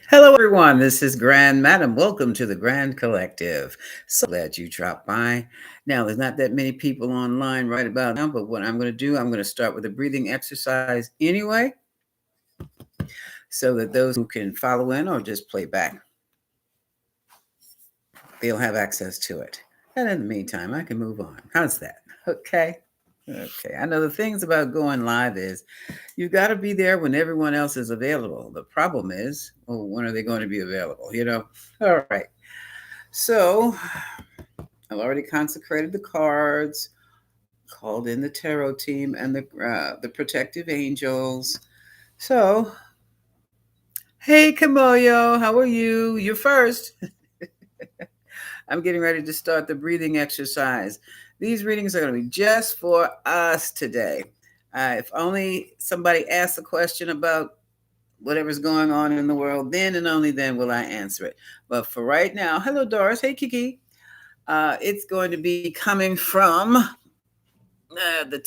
Hello, everyone. This is Grand Madam. Welcome to the Grand Collective. So glad you dropped by. Now, there's not that many people online right about now, but what I'm going to do, I'm going to start with a breathing exercise anyway, so that those who can follow in or just play back, they'll have access to it. And in the meantime, I can move on. How's that? Okay. Okay. I know the things about going live is you got to be there when everyone else is available. The problem is, well, when are they going to be available? All right. So I've already consecrated the cards, called in the tarot team and the protective angels. So, hey Kamoyo, how are you? You're first. I'm getting ready to start the breathing exercise. These readings are going to be just for us today. If only somebody asks a question about whatever's going on in the world, then and only then will I answer it. But for right now, hello Doris. Hey Kiki. It's going to be coming from the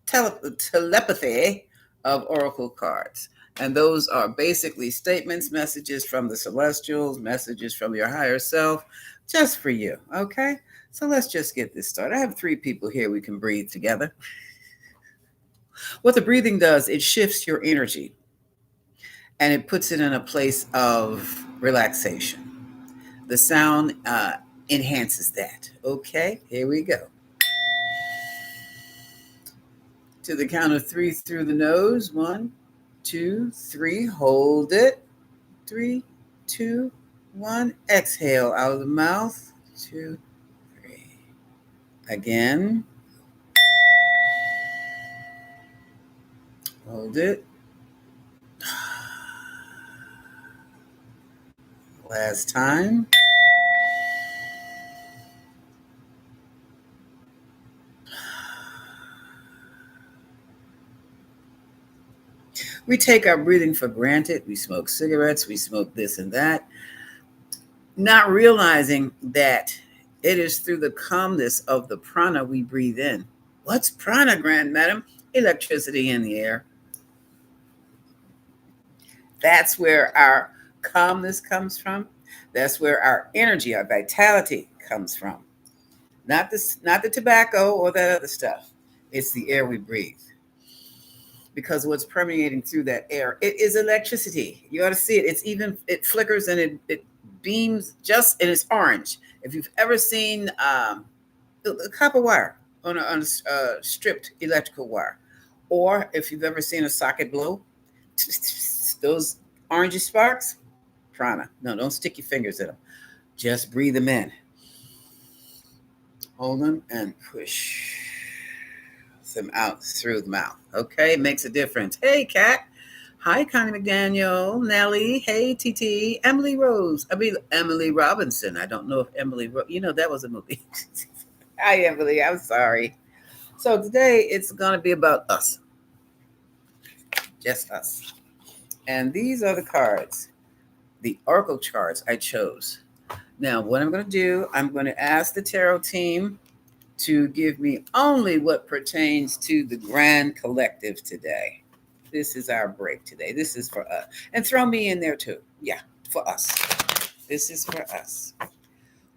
telepathy of oracle cards. And those are basically statements, messages from the celestials, messages from your higher self, just for you. Okay? So let's just get this started. I have three people here we can breathe together. What the breathing does, it shifts your energy and it puts it in a place of relaxation. The sound enhances that. Okay? Here we go. To the count of three through the nose. One, two, three. Hold it. Three, two, one. Exhale out of the mouth. Two, three. Again. Hold it. Last time. We take our breathing for granted. We smoke cigarettes. We smoke this and that, not realizing that it is through the calmness of the prana we breathe in. What's prana, Grand Madam? Electricity in the air. That's where our calmness comes from. That's where our energy, our vitality comes from. Not the tobacco or that other stuff. It's the air we breathe. Because what's permeating through that air, it is electricity. You ought to see it. It flickers and it beams just, and it's orange. If you've ever seen the copper wire on a stripped electrical wire, or if you've ever seen a socket blow, those orangey sparks, prana. No, don't stick your fingers in them. Just breathe them in. Hold them and push them out through the mouth. Okay, it makes a difference. Hey, Kat. Hi, Connie McDaniel, Nellie. Hey, TT, Emily Rose. I mean, Emily Robinson. I don't know if that was a movie. Hi, Emily. I'm sorry. So today it's going to be about us, just us. And these are the cards, the oracle cards I chose. Now, what I'm going to do, I'm going to ask the tarot team to give me only what pertains to the grand collective today. This is our break today. This is for us. And throw me in there too. Yeah, for us. This is for us.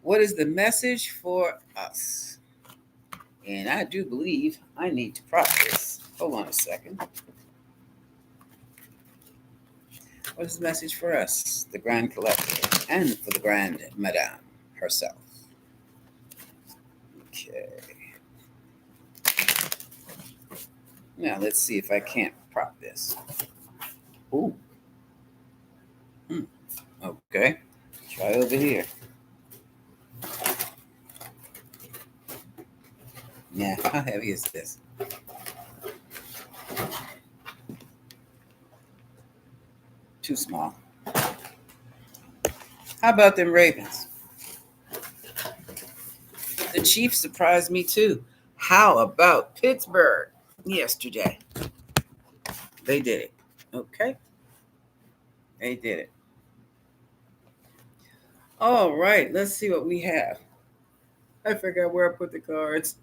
What is the message for us? And I do believe I need to practice. Hold on a second. What is the message for us, the grand collective, and for the grand madame herself? Okay. Now let's see if I can't prop this. Ooh. Okay. Try over here. Yeah, how heavy is this? Too small. How about them Ravens? The Chiefs surprised me too. How about Pittsburgh yesterday? They did it. Okay. They did it. All right. Let's see what we have. I forgot where I put the cards.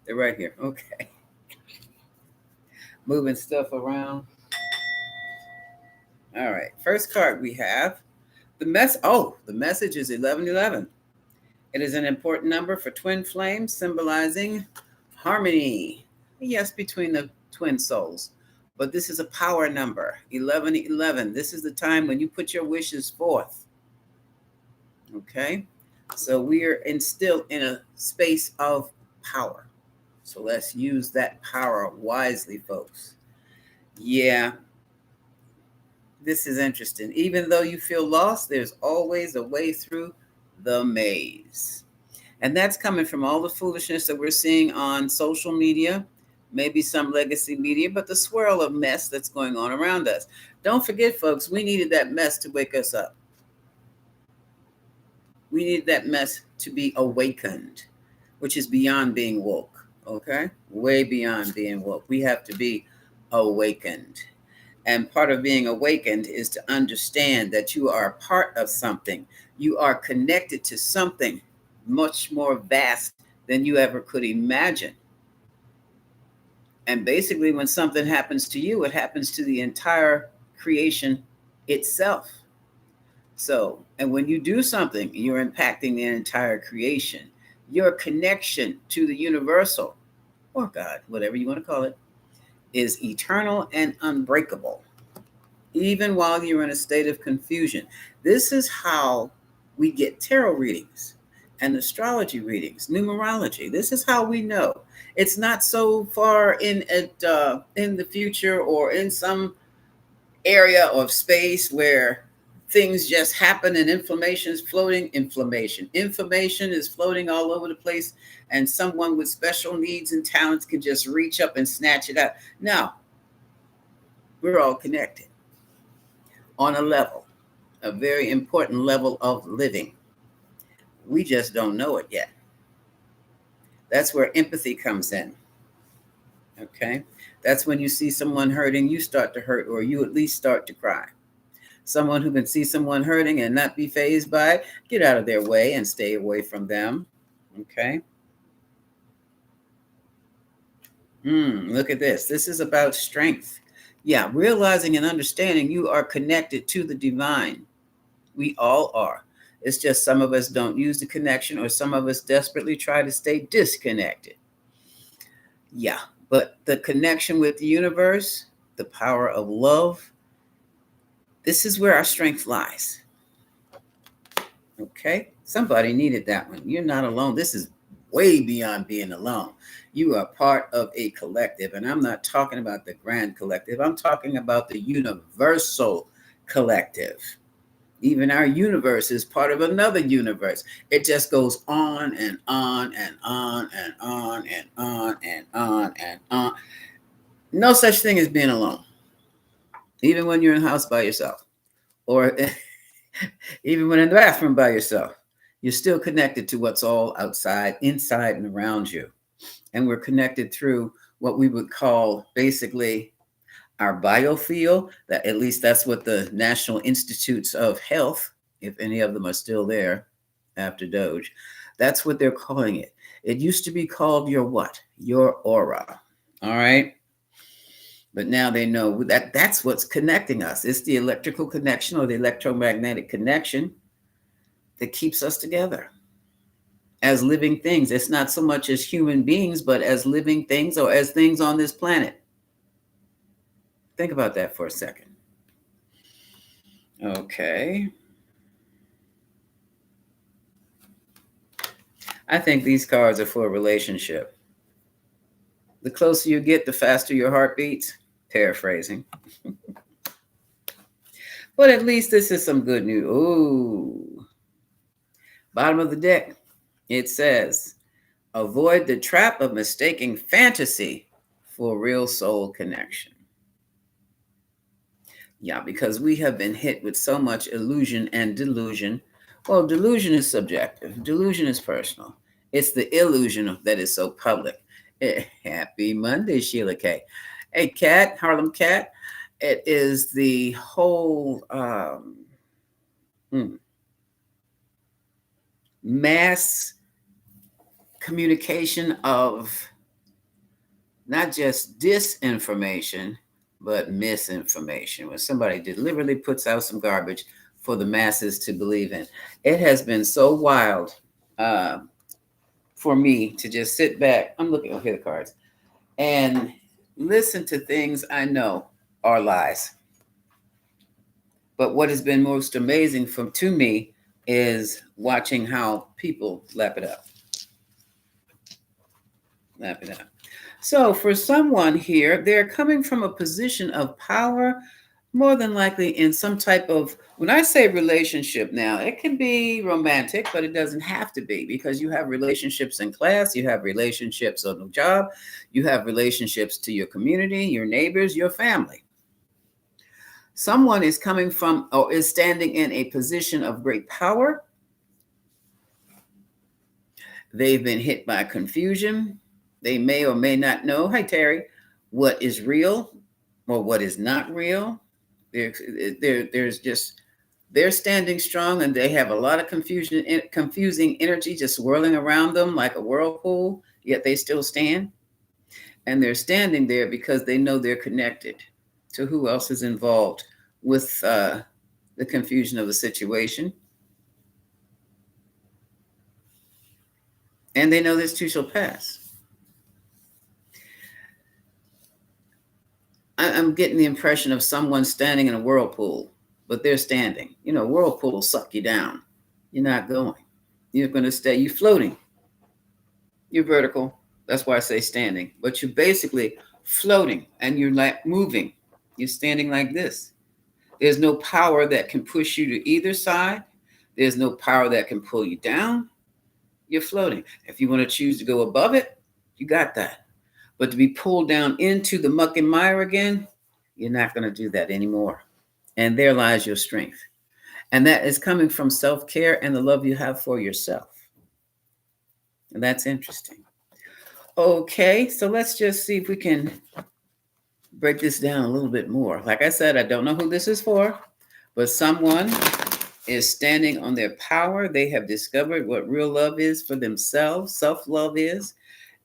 They're right here. Okay. Moving stuff around. All right. First card we have the message is 1111. It is an important number for twin flames, symbolizing harmony. Yes, between the twin souls. But this is a power number, 1111. This is the time when you put your wishes forth. Okay? So we are still in a space of power. So let's use that power wisely, folks. Yeah, this is interesting. Even though you feel lost, there's always a way through the maze. And that's coming from all the foolishness that we're seeing on social media, maybe some legacy media, but the swirl of mess that's going on around us. Don't forget, folks, we needed that mess to wake us up. We needed that mess to be awakened, which is beyond being woke, okay? Way beyond being woke. We have to be awakened. And part of being awakened is to understand that you are a part of something. You are connected to something much more vast than you ever could imagine. And basically, when something happens to you, it happens to the entire creation itself. So, and when you do something, you're impacting the entire creation. Your connection to the universal, or God, whatever you want to call it, is eternal and unbreakable, even while you're in a state of confusion. This is how we get tarot readings and astrology readings, numerology. This is how we know. It's not so far in the future or in some area of space where things just happen and information is floating. Information is floating all over the place, and someone with special needs and talents can just reach up and snatch it out. Now, we're all connected on a level, a very important level of living. We just don't know it yet. That's where empathy comes in. Okay. That's when you see someone hurting, you start to hurt, or you at least start to cry. Someone who can see someone hurting and not be fazed by it, get out of their way and stay away from them. Okay. Look at this. This is about strength. Yeah, realizing and understanding you are connected to the divine. We all are. It's just some of us don't use the connection, or some of us desperately try to stay disconnected. Yeah, but the connection with the universe, the power of love, this is where our strength lies. Okay? Somebody needed that one. You're not alone. This is way beyond being alone. You are part of a collective. And I'm not talking about the grand collective, I'm talking about the universal collective. Even our universe is part of another universe. It just goes on and on and on and on and on and on and on. No such thing as being alone, even when you're in the house by yourself, or even when in the bathroom by yourself. You're still connected to what's all outside, inside, and around you. And we're connected through what we would call basically our biofield. That, at least that's what the National Institutes of Health, if any of them are still there after Doge, that's what they're calling it. It used to be called your what? Your aura. All right. But now they know that that's what's connecting us. It's the electrical connection or the electromagnetic connection that keeps us together as living things. It's not so much as human beings, but as living things, or as things on this planet. Think about that for a second. Okay. I think these cards are for a relationship. The closer you get, the faster your heart beats. Paraphrasing. But at least this is some good news. Ooh. Bottom of the deck, it says, avoid the trap of mistaking fantasy for real soul connection. Yeah, because we have been hit with so much illusion and delusion. Well, delusion is subjective, delusion is personal. It's the illusion that is so public. Happy Monday, Sheila K. Hey, Cat, Harlem Cat. It is the whole mass communication of not just disinformation, but misinformation. When somebody deliberately puts out some garbage for the masses to believe in, it has been so wild uh, for me to just sit back. I'm looking, here the cards, and listen to things I know are lies. But what has been most amazing to me is watching how people lap it up. Lap it up. So for someone here, they're coming from a position of power, more than likely in some type of, when I say relationship now, it can be romantic, but it doesn't have to be, because you have relationships in class, you have relationships on the job, you have relationships to your community, your neighbors, your family. Someone is coming from or is standing in a position of great power. They've been hit by confusion. They may or may not know, hi Terry, what is real or what is not real. There's just, they're standing strong, and they have a lot of confusing energy just swirling around them like a whirlpool, yet they still stand. And they're standing there because they know they're connected to who else is involved with the confusion of the situation. And they know this too shall pass. I'm getting the impression of someone standing in a whirlpool, but they're standing. You know, whirlpool will suck you down. You're not going. You're going to stay. You're floating. You're vertical. That's why I say standing. But you're basically floating, and you're like moving. You're standing like this. There's no power that can push you to either side. There's no power that can pull you down. You're floating. If you want to choose to go above it, you got that. But to be pulled down into the muck and mire again, you're not going to do that anymore. And there lies your strength. And that is coming from self-care and the love you have for yourself. And that's interesting. Okay, so let's just see if we can break this down a little bit more. Like I said, I don't know who this is for, but someone is standing on their power. They have discovered what real love is for themselves, self-love is,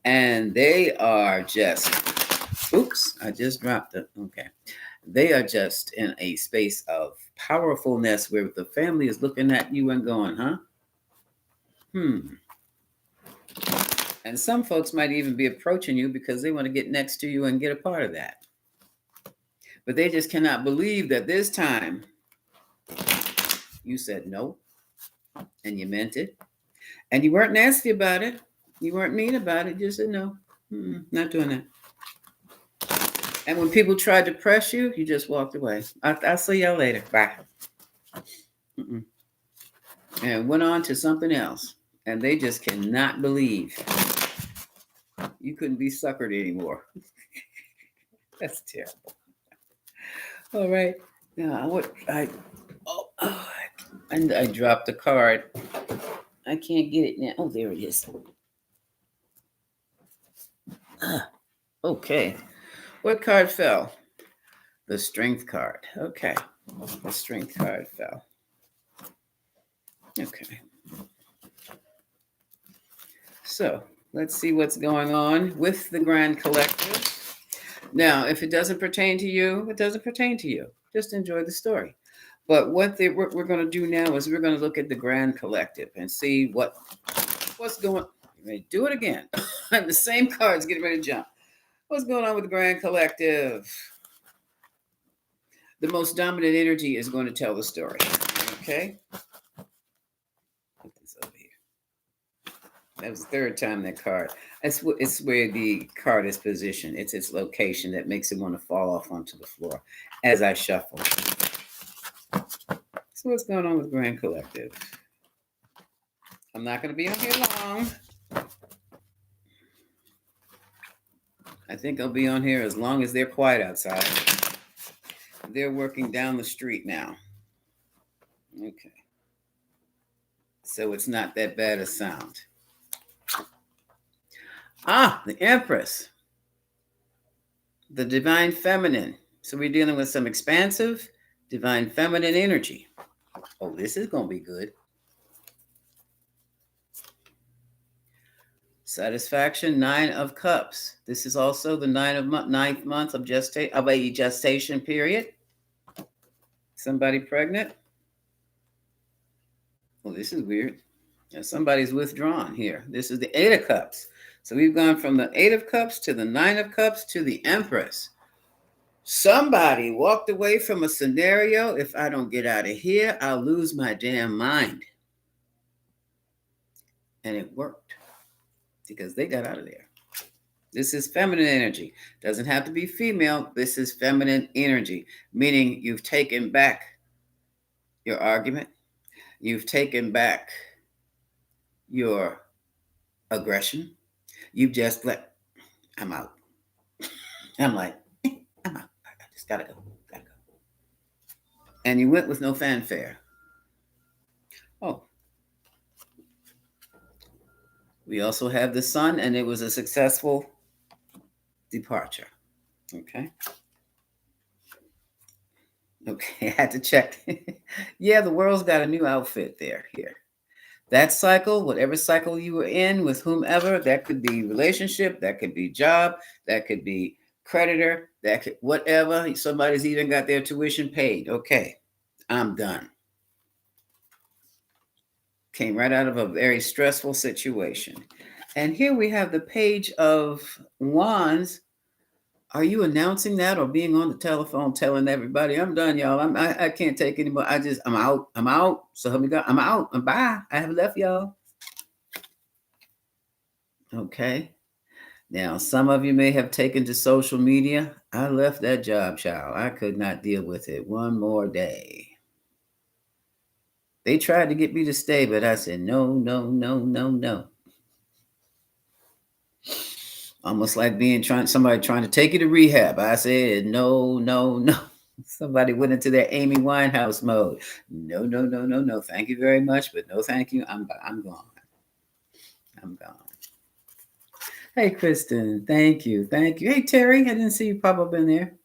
and they are just, oops, I just dropped it. Okay. They are just in a space of powerfulness where the family is looking at you and going, huh? And some folks might even be approaching you because they want to get next to you and get a part of that. But they just cannot believe that this time you said no, and you meant it. And you weren't nasty about it. You weren't mean about it. You just said no, not doing that. And when people tried to press you, you just walked away. I'll see y'all later. Bye. And went on to something else. And they just cannot believe you couldn't be suckered anymore. That's terrible. All right. Now, and I dropped the card. I can't get it now. Oh, there it is. Okay. What card fell? The strength card. Okay. The strength card fell. Okay. So let's see what's going on with the Grand Collective. Now, if it doesn't pertain to you, it doesn't pertain to you. Just enjoy the story. But what we're going to do now is we're going to look at the Grand Collective and see what's going on. Do it again. The same cards getting ready to jump. What's going on with the Grand Collective? The most dominant energy is going to tell the story. Okay? Put this over here. That was the third time that card. It's where the card is positioned. It's its location that makes it want to fall off onto the floor as I shuffle. So what's going on with Grand Collective? I'm not going to be on here long. I think I'll be on here as long as they're quiet outside. They're working down the street now. Okay. So it's not that bad a sound. The Empress. The Divine Feminine. So we're dealing with some expansive Divine Feminine energy. Oh, this is going to be good. Satisfaction, 9 of Cups. This is also the ninth month of a gestation period. Somebody pregnant? Well, this is weird. Somebody's withdrawn here. This is the 8 of Cups. So we've gone from the 8 of Cups to the 9 of Cups to the Empress. Somebody walked away from a scenario. If I don't get out of here, I'll lose my damn mind. And it worked because they got out of there. This is feminine energy. Doesn't have to be female. This is feminine energy, meaning you've taken back your argument. You've taken back your aggression. You've just let, I'm out. I'm like, I'm out. I just gotta go. And you went with no fanfare. Oh. We also have the Sun, and it was a successful departure. Okay. Okay, I had to check. Yeah, the world's got a new outfit there, here. That cycle, whatever cycle you were in with whomever, that could be relationship, that could be job, that could be creditor, that could whatever. Somebody's even got their tuition paid. Okay, I'm done. Came right out of a very stressful situation. And here we have the Page of Wands. Are you announcing that or being on the telephone telling everybody, I'm done, y'all. I can't take anymore. I'm out. I'm out. So help me God. I'm out. And bye. I have left y'all. Okay. Now, some of you may have taken to social media. I left that job, child. I could not deal with it one more day. They tried to get me to stay, but I said, no, no, no, no, no. Almost like somebody trying to take you to rehab. I said, no, no, no. Somebody went into their Amy Winehouse mode. No, no, no, no, no. Thank you very much, but no thank you. I'm gone. I'm gone. Hey, Kristen. Thank you. Thank you. Hey, Terry. I didn't see you pop up in there.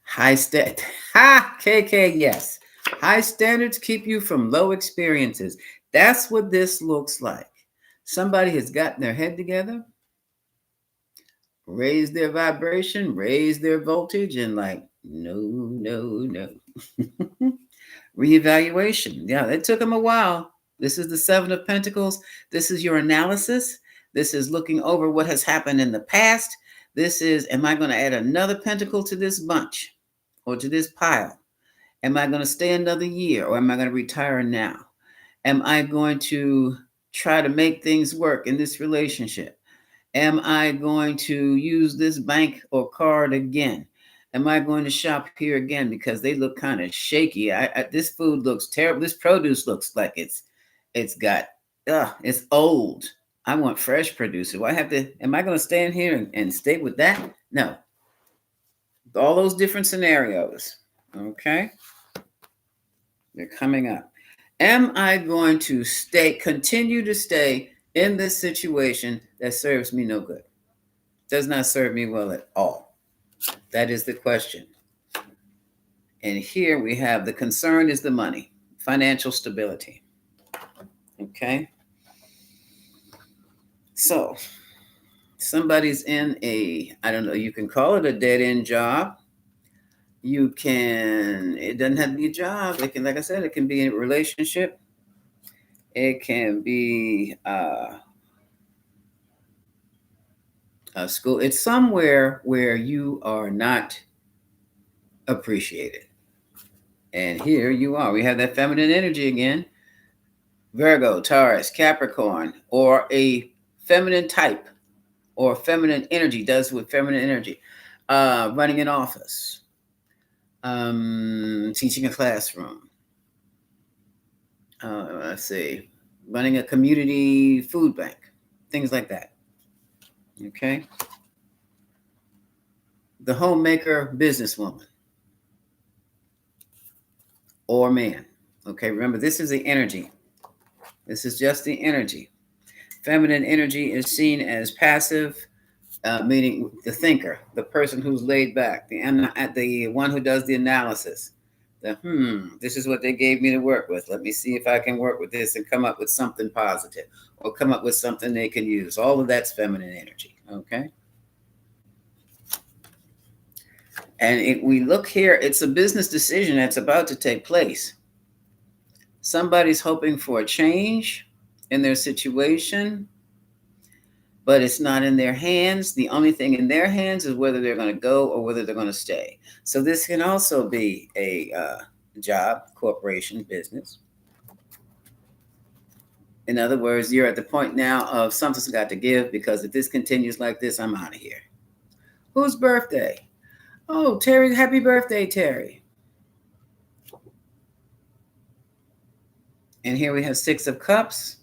High stat. Ha! KK, yes. High standards keep you from low experiences. That's what this looks like. Somebody has gotten their head together, raise their vibration, raise their voltage, and like, no, no, no. Reevaluation. Yeah, it took them a while. This is the 7 of Pentacles. This is your analysis. This is looking over what has happened in the past. This is, am I going to add another pentacle to this bunch or to this pile? Am I going to stay another year or am I going to retire now? Am I going to try to make things work in this relationship? Am I going to use this bank or card again? Am I going to shop here again because they look kind of shaky? This food looks terrible. This produce looks like it's old. I want fresh produce. Do I have to? Am I going to stand here and stay with that? No. All those different scenarios. Okay, they're coming up. Am I going to continue to stay in this situation that serves me no good? Does not serve me well at all. That is the question. And here we have the concern is the money, financial stability. Okay. So somebody's in I don't know, you can call it a dead end job. It doesn't have to be a job. It can, like I said, it can be a relationship. It can be a school. It's somewhere where you are not appreciated. And here you are. We have that feminine energy again. Virgo, Taurus, Capricorn, or a feminine type or feminine energy does with feminine energy. Running an office, teaching a classroom. Let's see, running a community food bank, things like that. Okay. The homemaker businesswoman or man. Okay, remember, this is the energy. This is just the energy. Feminine energy is seen as passive, meaning the thinker, the person who's laid back, the one who does the analysis. This is what they gave me to work with. Let me see if I can work with this and come up with something positive or come up with something they can use. All of that's feminine energy. Okay. And we look here, it's a business decision that's about to take place. Somebody's hoping for a change in their situation, but it's not in their hands. The only thing in their hands is whether they're going to go or whether they're going to stay. So this can also be a job, corporation, business. In other words, you're at the point now of something's got to give, because if this continues like this, I'm out of here. Whose birthday? Oh, Terry, happy birthday, Terry. And here we have Six of Cups.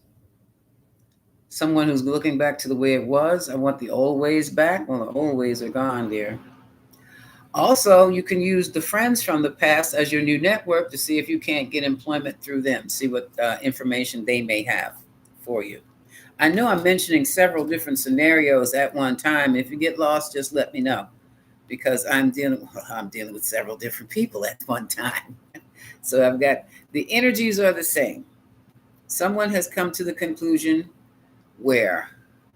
Someone who's looking back to the way it was. I want the old ways back. Well, the old ways are gone, dear. Also, you can use the friends from the past as your new network to see if you can't get employment through them. See what information they may have for you. I know I'm mentioning several different scenarios at one time. If you get lost, just let me know, because I'm dealing with several different people at one time. So I've got the energies are the same. Someone has come to the conclusion where,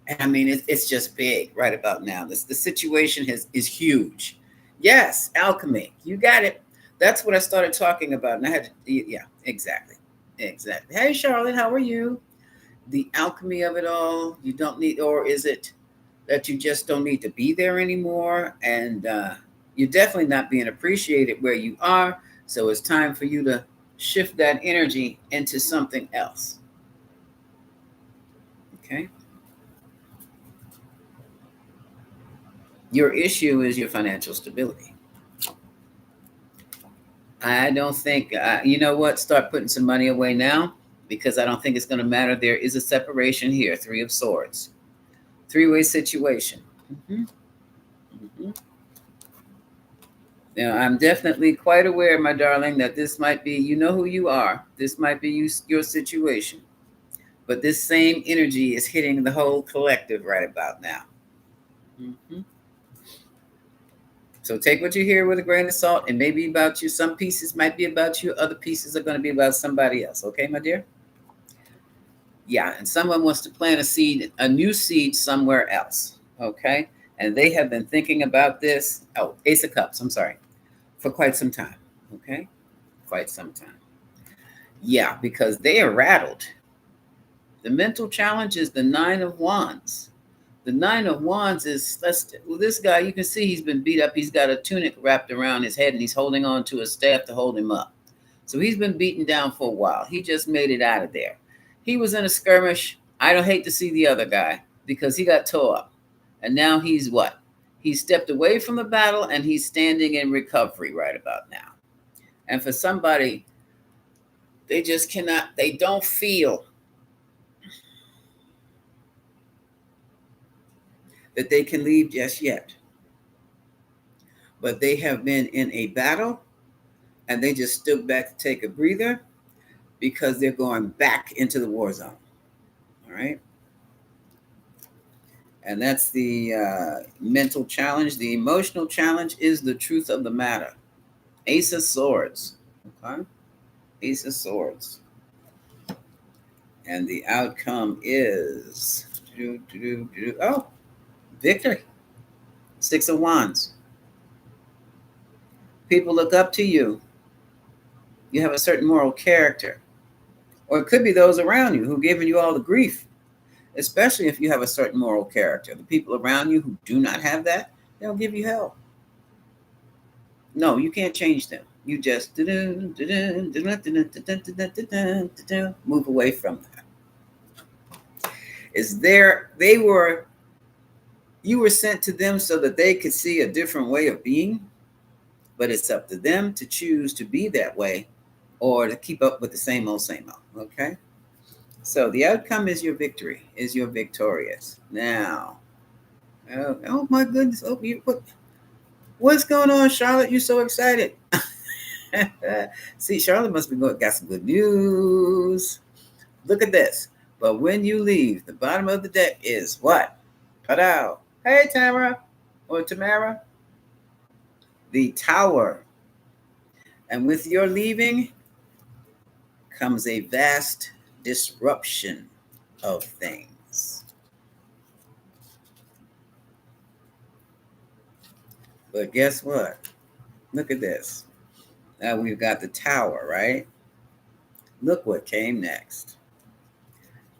and I mean, it's just big right about now. The situation is huge. Yes, alchemy. You got it. That's what I started talking about. And I had to, yeah, exactly. Exactly. Hey, Charlotte, how are you? The alchemy of it all. You don't need, or is it that you just don't need to be there anymore? And you're definitely not being appreciated where you are. So it's time for you to shift that energy into something else. Okay. Your issue is your financial stability. I don't think, you know what, start putting some money away now, because I don't think it's going to matter. There is a separation here. Three of Swords, three-way situation. Mm-hmm. Mm-hmm. Now, I'm definitely quite aware, my darling, that this might be, you know who you are. This might be your situation. But this same energy is hitting the whole collective right about now. Mm-hmm. So take what you hear with a grain of salt. It may be about you. Some pieces might be about you. Other pieces are going to be about somebody else. Okay, my dear? Yeah, and someone wants to plant a seed, a new seed somewhere else. Okay, and they have been thinking about this. Oh, Ace of Cups. I'm sorry, for quite some time. Okay, quite some time. Yeah, because they are rattled. The mental challenge is the Nine of Wands. The Nine of Wands is this guy. You can see he's been beat up. He's got a tunic wrapped around his head, and he's holding on to a staff to hold him up. So he's been beaten down for a while. He just made it out of there. He was in a skirmish. I don't hate to see the other guy because he got tore up. And now he's what? He stepped away from the battle and he's standing in recovery right about now. And for somebody, they just cannot, they don't feel that they can leave just yet. But they have been in a battle and they just stood back to take a breather because they're going back into the war zone. All right. And that's the mental challenge. The emotional challenge is the truth of the matter. Ace of Swords. Okay. Ace of Swords. And the outcome is oh, victory. Six of Wands. People look up to you. You have a certain moral character. Or it could be those around you who are giving you all the grief, especially if you have a certain moral character. The people around you who do not have that, they'll give you hell. No, you can't change them. You just move away from that. Is there, you were sent to them so that they could see a different way of being, but it's up to them to choose to be that way or to keep up with the same old, okay? So the outcome is your victory, is you're victorious. Now, oh my goodness, what's going on, Charlotte? You're so excited. See, Charlotte must be got some good news. Look at this. But when you leave, the bottom of the deck is what? Ta-da. Hey, Tamara or Tamara. The Tower. And with your leaving comes a vast disruption of things. But guess what? Look at this. Now we've got the tower, right? Look what came next.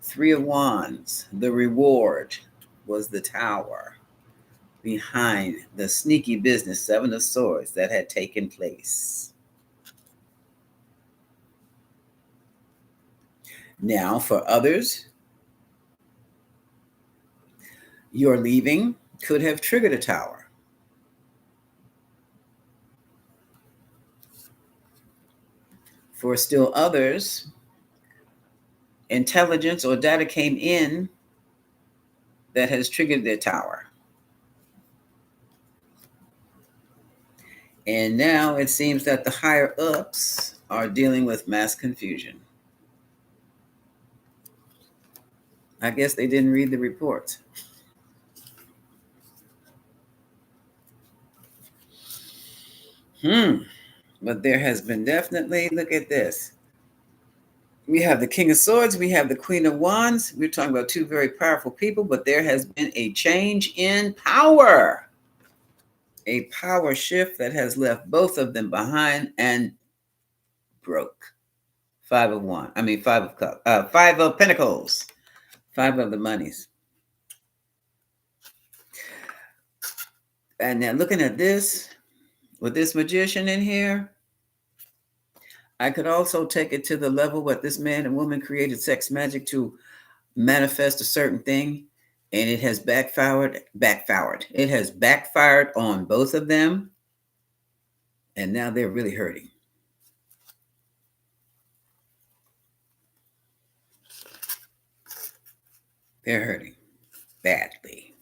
Three of Wands. The reward was the tower behind the sneaky business, Seven of Swords, that had taken place. Now, for others, your leaving could have triggered a tower. For still others, intelligence or data came in that has triggered their tower. And now it seems that the higher ups are dealing with mass confusion. I guess they didn't read the reports. But there has been definitely, look at this. We have the King of Swords, we have the Queen of Wands. We're talking about two very powerful people, but there has been a change in power. A power shift that has left both of them behind and broke. Five of Cups, Five of Pentacles, Five of the Monies. And now looking at this, with this magician in here, I could also take it to the level where this man and woman created sex magic to manifest a certain thing, and it has backfired. It has backfired on both of them, and now they're really hurting. They're hurting badly.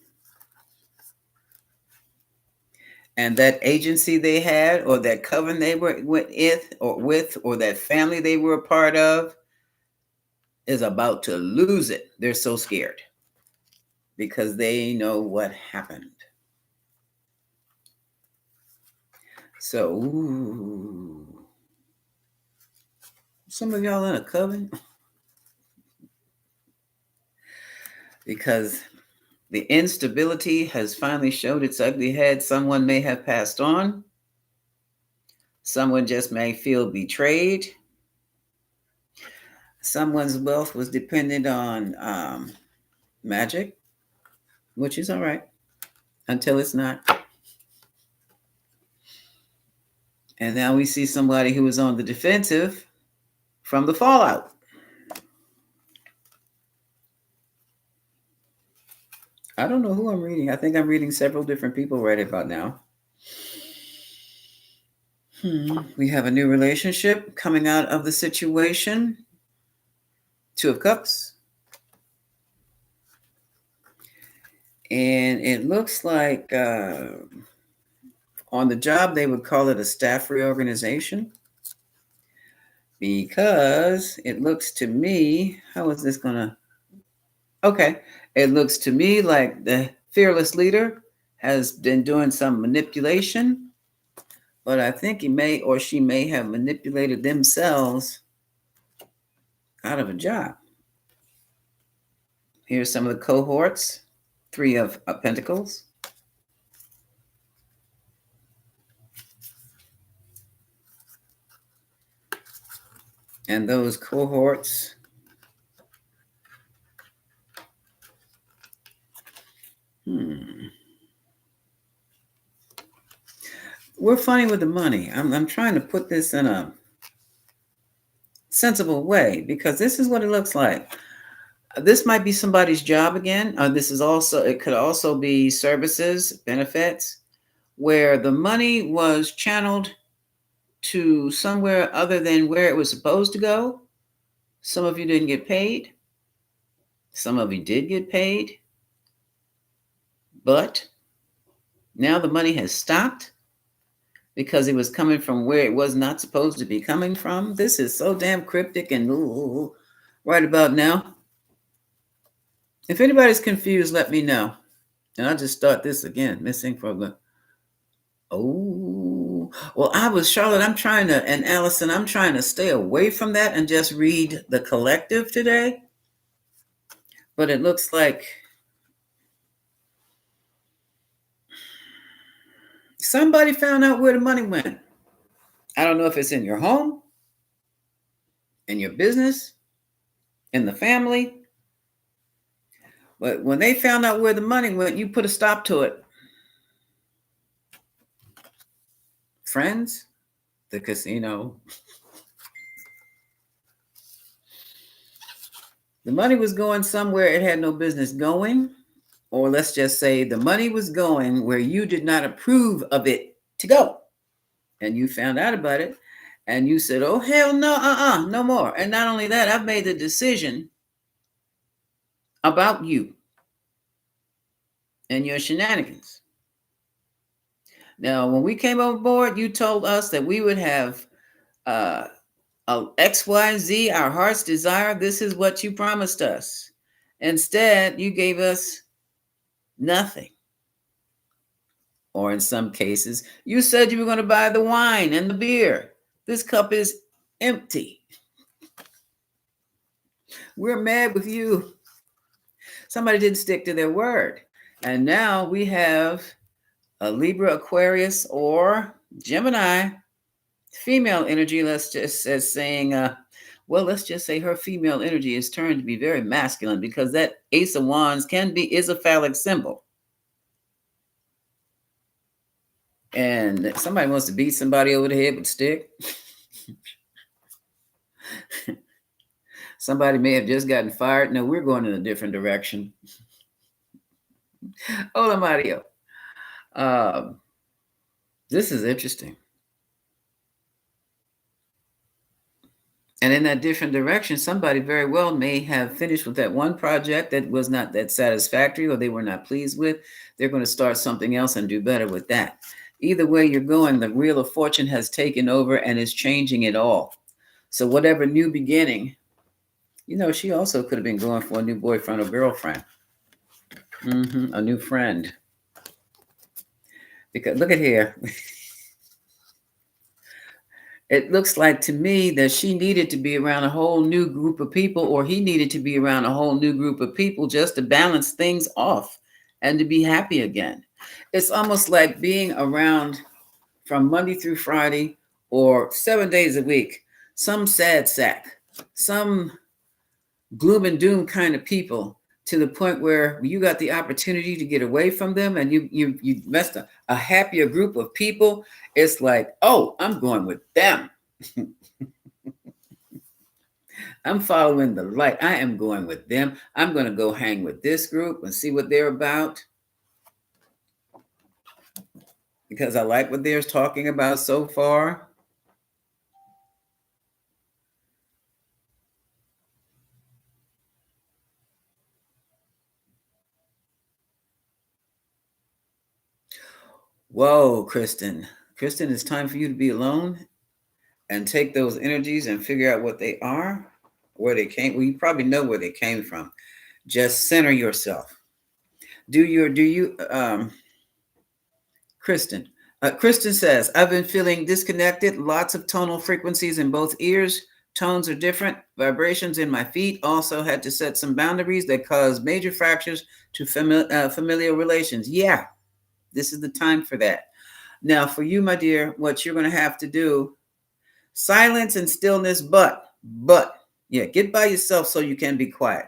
And that agency they had, or that coven they were with, or that family they were a part of, is about to lose it. They're so scared because they know what happened. So, some of y'all in a coven because the instability has finally showed its ugly head. Someone may have passed on. Someone just may feel betrayed. Someone's wealth was dependent on magic, which is all right until it's not. And now we see somebody who is on the defensive from the fallout. I don't know who I'm reading. I think I'm reading several different people right about now. We have a new relationship coming out of the situation. Two of Cups. And it looks like on the job, they would call it a staff reorganization. Because it looks to me, how is this going to? Okay. It looks to me like the fearless leader has been doing some manipulation, but I think he may or she may have manipulated themselves out of a job. Here's some of the cohorts. Three of Pentacles. And those cohorts we're funny with the money. I'm trying to put this in a sensible way because this is what it looks like. This might be somebody's job again. It could also be services, benefits, where the money was channeled to somewhere other than where it was supposed to go. Some of you didn't get paid. Some of you did get paid. But now the money has stopped because it was coming from where it was not supposed to be coming from. This is so damn cryptic and right about now. If anybody's confused, let me know. And I'll just start this again. Missing from the Well, I was Charlotte. I'm trying to, and Allison, I'm trying to stay away from that and just read the collective today. But it looks like somebody found out where the money went. I don't know if it's in your home, in your business, in the family, but when they found out where the money went, you put a stop to it. Friends, the casino, the money was going somewhere it had no business going, or let's just say the money was going where you did not approve of it to go. And you found out about it and you said, oh, hell no, no more. And not only that, I've made the decision about you and your shenanigans. Now, when we came on board, you told us that we would have X, Y, and Z, our heart's desire. This is what you promised us. Instead, you gave us nothing. Or in some cases, you said you were going to buy the wine and the beer. This cup is empty. We're mad with you. Somebody didn't stick to their word. And now we have a Libra, Aquarius, or Gemini female energy. Let's just say saying, well, let's just say her female energy is turned to be very masculine because that Ace of Wands is a phallic symbol. And somebody wants to beat somebody over the head with a stick. Somebody may have just gotten fired. No, we're going in a different direction. Hola, Mario. This is interesting. And in that different direction, somebody very well may have finished with that one project that was not that satisfactory or they were not pleased with. They're going to start something else and do better with that. Either way you're going, the wheel of fortune has taken over and is changing it all. So whatever new beginning, she also could have been going for a new boyfriend or girlfriend, a new friend. Because look at here. It looks like to me that she needed to be around a whole new group of people, or he needed to be around a whole new group of people just to balance things off and to be happy again. It's almost like being around from Monday through Friday or 7 days a week, some sad sack, some gloom and doom kind of people, to the point where you got the opportunity to get away from them and you messed up a happier group of people. It's like, oh, I'm going with them. I'm following the light. I am going with them. I'm going to go hang with this group and see what they're about, because I like what they're talking about so far. Whoa, Kristen. Kristen, it's time for you to be alone and take those energies and figure out what they are, where they came. Well, you probably know where they came from. Just center yourself. Kristen. Kristen says, I've been feeling disconnected, lots of tonal frequencies in both ears. Tones are different. Vibrations in my feet. Also had to set some boundaries that caused major fractures to familiar relations. Yeah, this is the time for that. Now, for you, my dear, what you're going to have to do, silence and stillness, but, get by yourself so you can be quiet.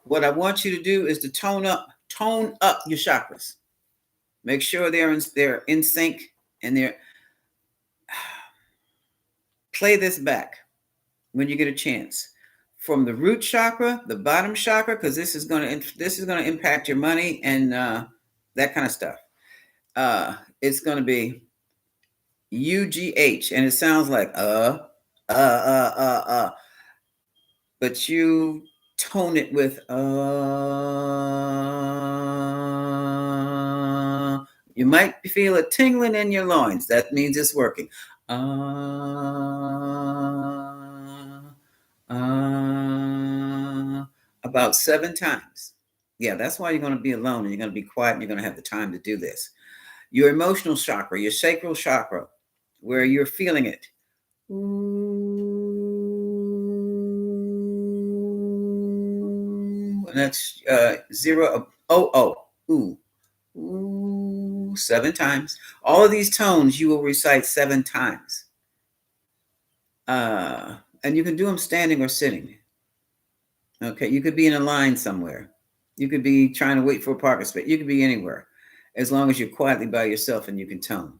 What I want you to do is to tone up your chakras. Make sure they're in sync, and play this back when you get a chance. From the root chakra, the bottom chakra, because this is going to impact your money and that kind of stuff. It's going to be UGH, and it sounds like but you tone it with you might feel a tingling in your loins. That means it's working. About 7 times. Yeah, that's why you're going to be alone and you're going to be quiet and you're going to have the time to do this. Your emotional chakra, your sacral chakra, where you're feeling it. And that's 0, ooh, ooh, 7 times. All of these tones you will recite 7 times. And you can do them standing or sitting. Okay, you could be in a line somewhere. You could be trying to wait for a parking space. You could be anywhere, as long as you're quietly by yourself and you can tone.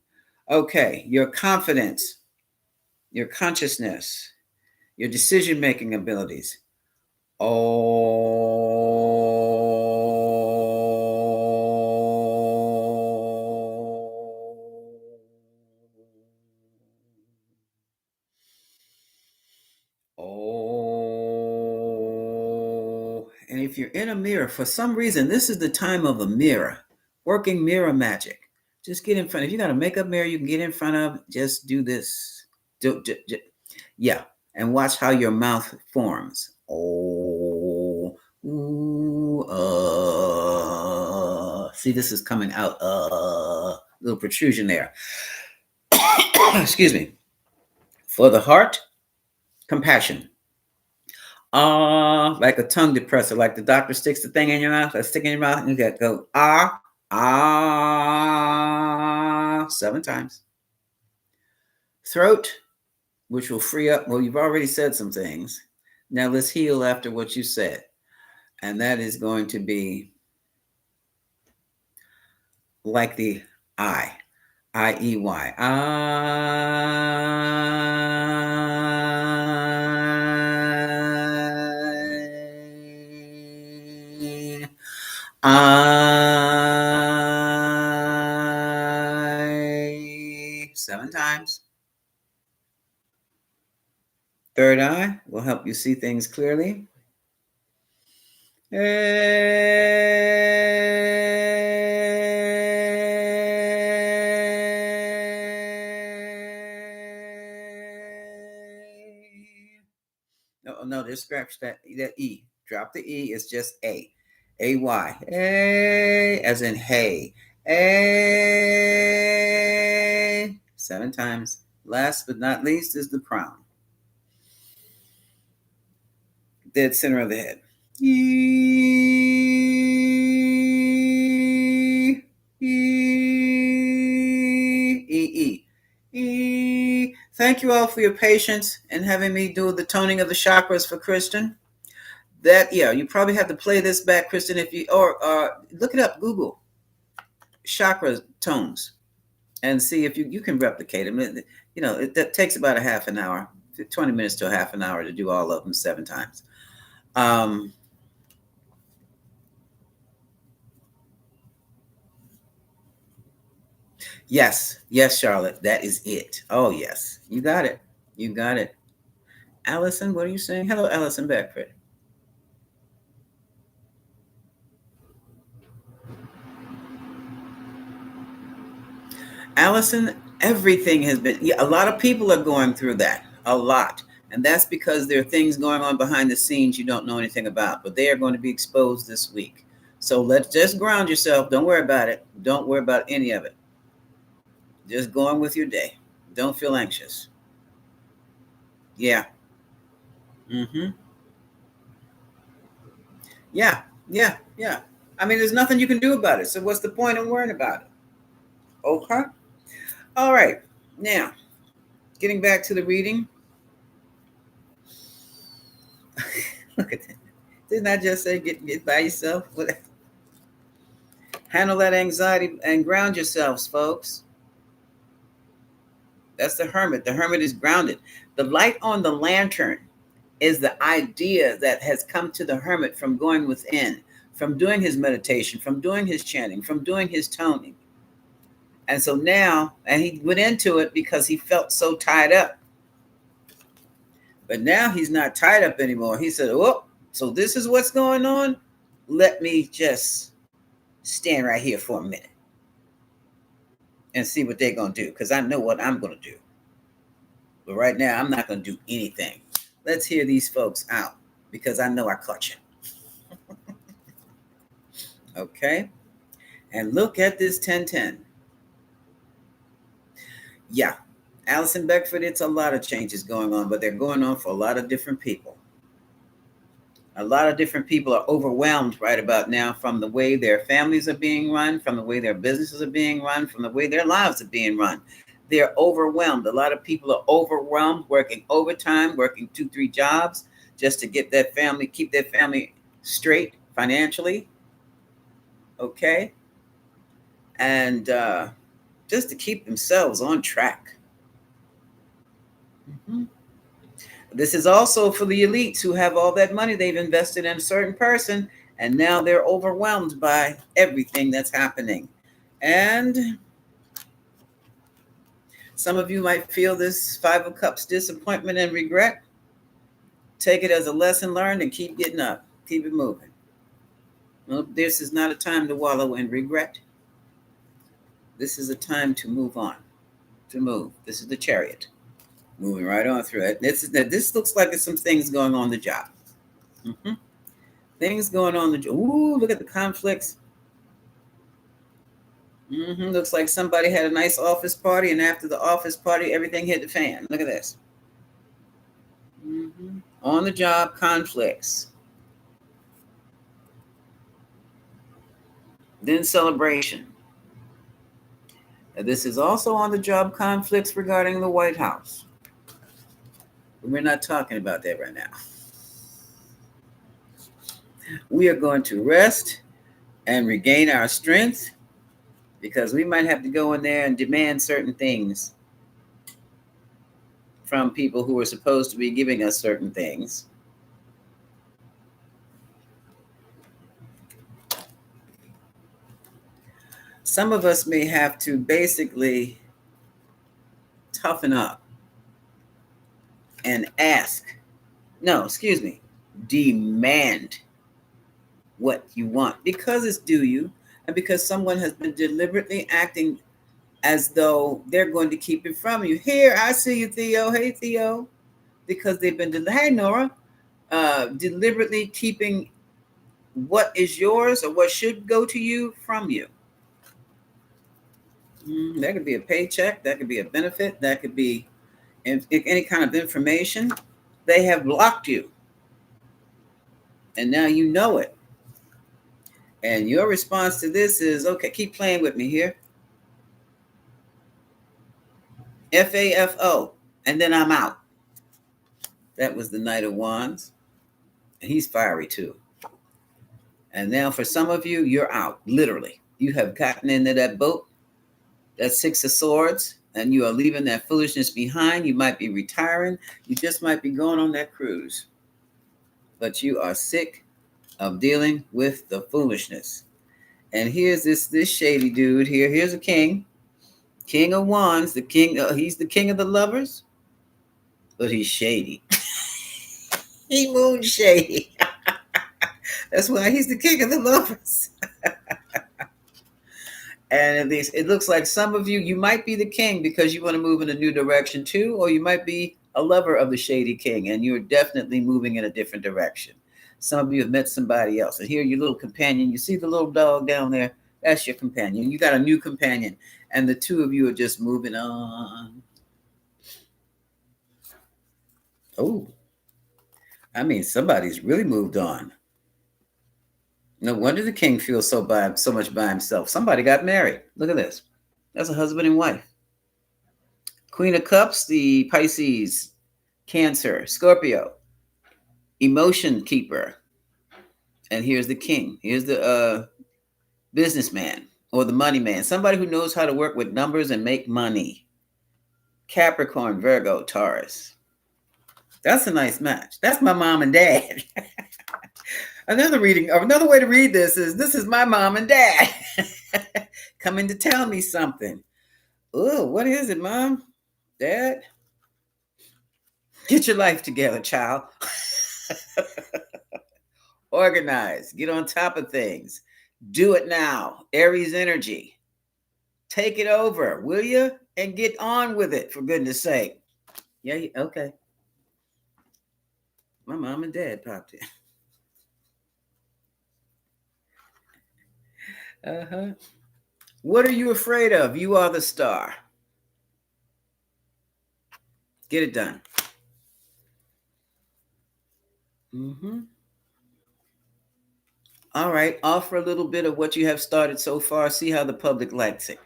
Okay, your confidence, your consciousness, your decision-making abilities. And if you're in a mirror, for some reason, this is the time of a mirror, working mirror magic. Just get in front. If you got a makeup mirror you can get in front of, just do this. Yeah, and watch how your mouth forms. Oh, ooh, see, this is coming out. Little protrusion there. Excuse me. For the heart, compassion. Like a tongue depressor, like the doctor sticks the thing in your mouth, stick in your mouth, and you got go 7 times. Throat, which will free up. Well, you've already said some things. Now let's heal after what you said. And that is going to be like the I. I-E-Y. I 7 times. Third eye will help you see things clearly. No, just scratch that E. Drop the E. It's just A. A-Y. A, as in hey. A. 7 times. Last but not least is the crown. Dead center of the head. E. Thank you all for your patience and having me do the toning of the chakras for Kristen. You probably have to play this back, Kristen, if you or look it up, Google chakra tones, and see if you can replicate them. That takes about a half an hour, 20 minutes to a half an hour to do all of them 7 times. Yes, Charlotte, that is it. Oh, yes, you got it. Allison, what are you saying? Hello, Allison Beckford. Allison, everything has been, a lot of people are going through that, a lot. And that's because there are things going on behind the scenes you don't know anything about, but they are going to be exposed this week. So let's just ground yourself. Don't worry about it. Don't worry about any of it. Just go on with your day. Don't feel anxious. Yeah. Mm-hmm. Yeah. I mean, there's nothing you can do about it. So what's the point of worrying about it? Okay. All right. Now, getting back to the reading. Look at that. Didn't I just say get by yourself? Handle that anxiety and ground yourselves, folks. That's the hermit. The hermit is grounded. The light on the lantern is the idea that has come to the hermit from going within, from doing his meditation, from doing his chanting, from doing his toning. And so now, and he went into it because he felt so tied up. But now he's not tied up anymore. He said, oh, so this is what's going on? Let me just stand right here for a minute and see what they're going to do, because I know what I'm going to do. But right now, I'm not going to do anything. Let's hear these folks out, because I know I caught you. Okay? And look at this 1010. Yeah. Allison Beckford, it's a lot of changes going on, but they're going on for a lot of different people. A lot of different people are overwhelmed right about now from the way their families are being run, from the way their businesses are being run, from the way their lives are being run. They're overwhelmed. A lot of people are overwhelmed, working overtime, working 2, 3 jobs just to get that family, keep their family straight financially. Okay. And just to keep themselves on track. Mhm. This is also for the elites who have all that money they've invested in a certain person, and now they're overwhelmed by everything that's happening. And some of you might feel this Five of Cups disappointment and regret. Take it as a lesson learned and keep getting up, keep it moving. Well, this is not a time to wallow in regret. This is a time to move on, to move. This is the Chariot, moving right on through it. This looks like there's some things going on the job. Mm-hmm. Things going on the job. Ooh, look at the conflicts. Mm-hmm. Looks like somebody had a nice office party, and after the office party, everything hit the fan. Look at this. Mm-hmm. On the job conflicts. Then celebration. This is also on the job conflicts regarding the White House. We're not talking about that right now. We are going to rest and regain our strength because we might have to go in there and demand certain things from people who are supposed to be giving us certain things. Some of us may have to basically toughen up and ask, no, excuse me, demand what you want because it's due you and because someone has been deliberately acting as though they're going to keep it from you. Here, I see you, Theo. Hey, Theo. Because they've been, hey, Nora, deliberately keeping what is yours or what should go to you from you. That could be a paycheck. That could be a benefit. That could be any kind of information. They have blocked you. And now you know it. And your response to this is, okay, keep playing with me here. FAFO. And then I'm out. That was the Knight of Wands. And he's fiery too. And now for some of you, you're out. Literally. You have gotten into that boat, that Six of Swords, and you are leaving that foolishness behind. You might be retiring. You just might be going on that cruise. But you are sick of dealing with the foolishness. And here's this shady dude here. Here's a king. King of Wands, the king. He's the king of the lovers, but he's shady. He moon shady. That's why he's the king of the lovers. And it looks like some of you, you might be the king because you want to move in a new direction too, or you might be a lover of the shady king and you're definitely moving in a different direction. Some of you have met somebody else. And here, your little companion, you see the little dog down there? That's your companion. You got a new companion. And the two of you are just moving on. Oh, I mean, somebody's really moved on. No wonder the king feels so much by himself. Somebody got married. Look at this. That's a husband and wife. Queen of Cups, the Pisces, Cancer, Scorpio, emotion keeper. And here's the king. Here's the businessman or the money man. Somebody who knows how to work with numbers and make money. Capricorn, Virgo, Taurus. That's a nice match. That's my mom and dad. Another way to read this is my mom and dad coming to tell me something. Oh, what is it, Mom? Dad? Get your life together, child. Organize. Get on top of things. Do it now. Aries energy. Take it over, will you? And get on with it, for goodness sake. Yeah, okay. My mom and dad popped in. Uh-huh. What are you afraid of? You are the star. Get it done. Mm-hmm. All right. Offer a little bit of what you have started so far. See how the public likes it.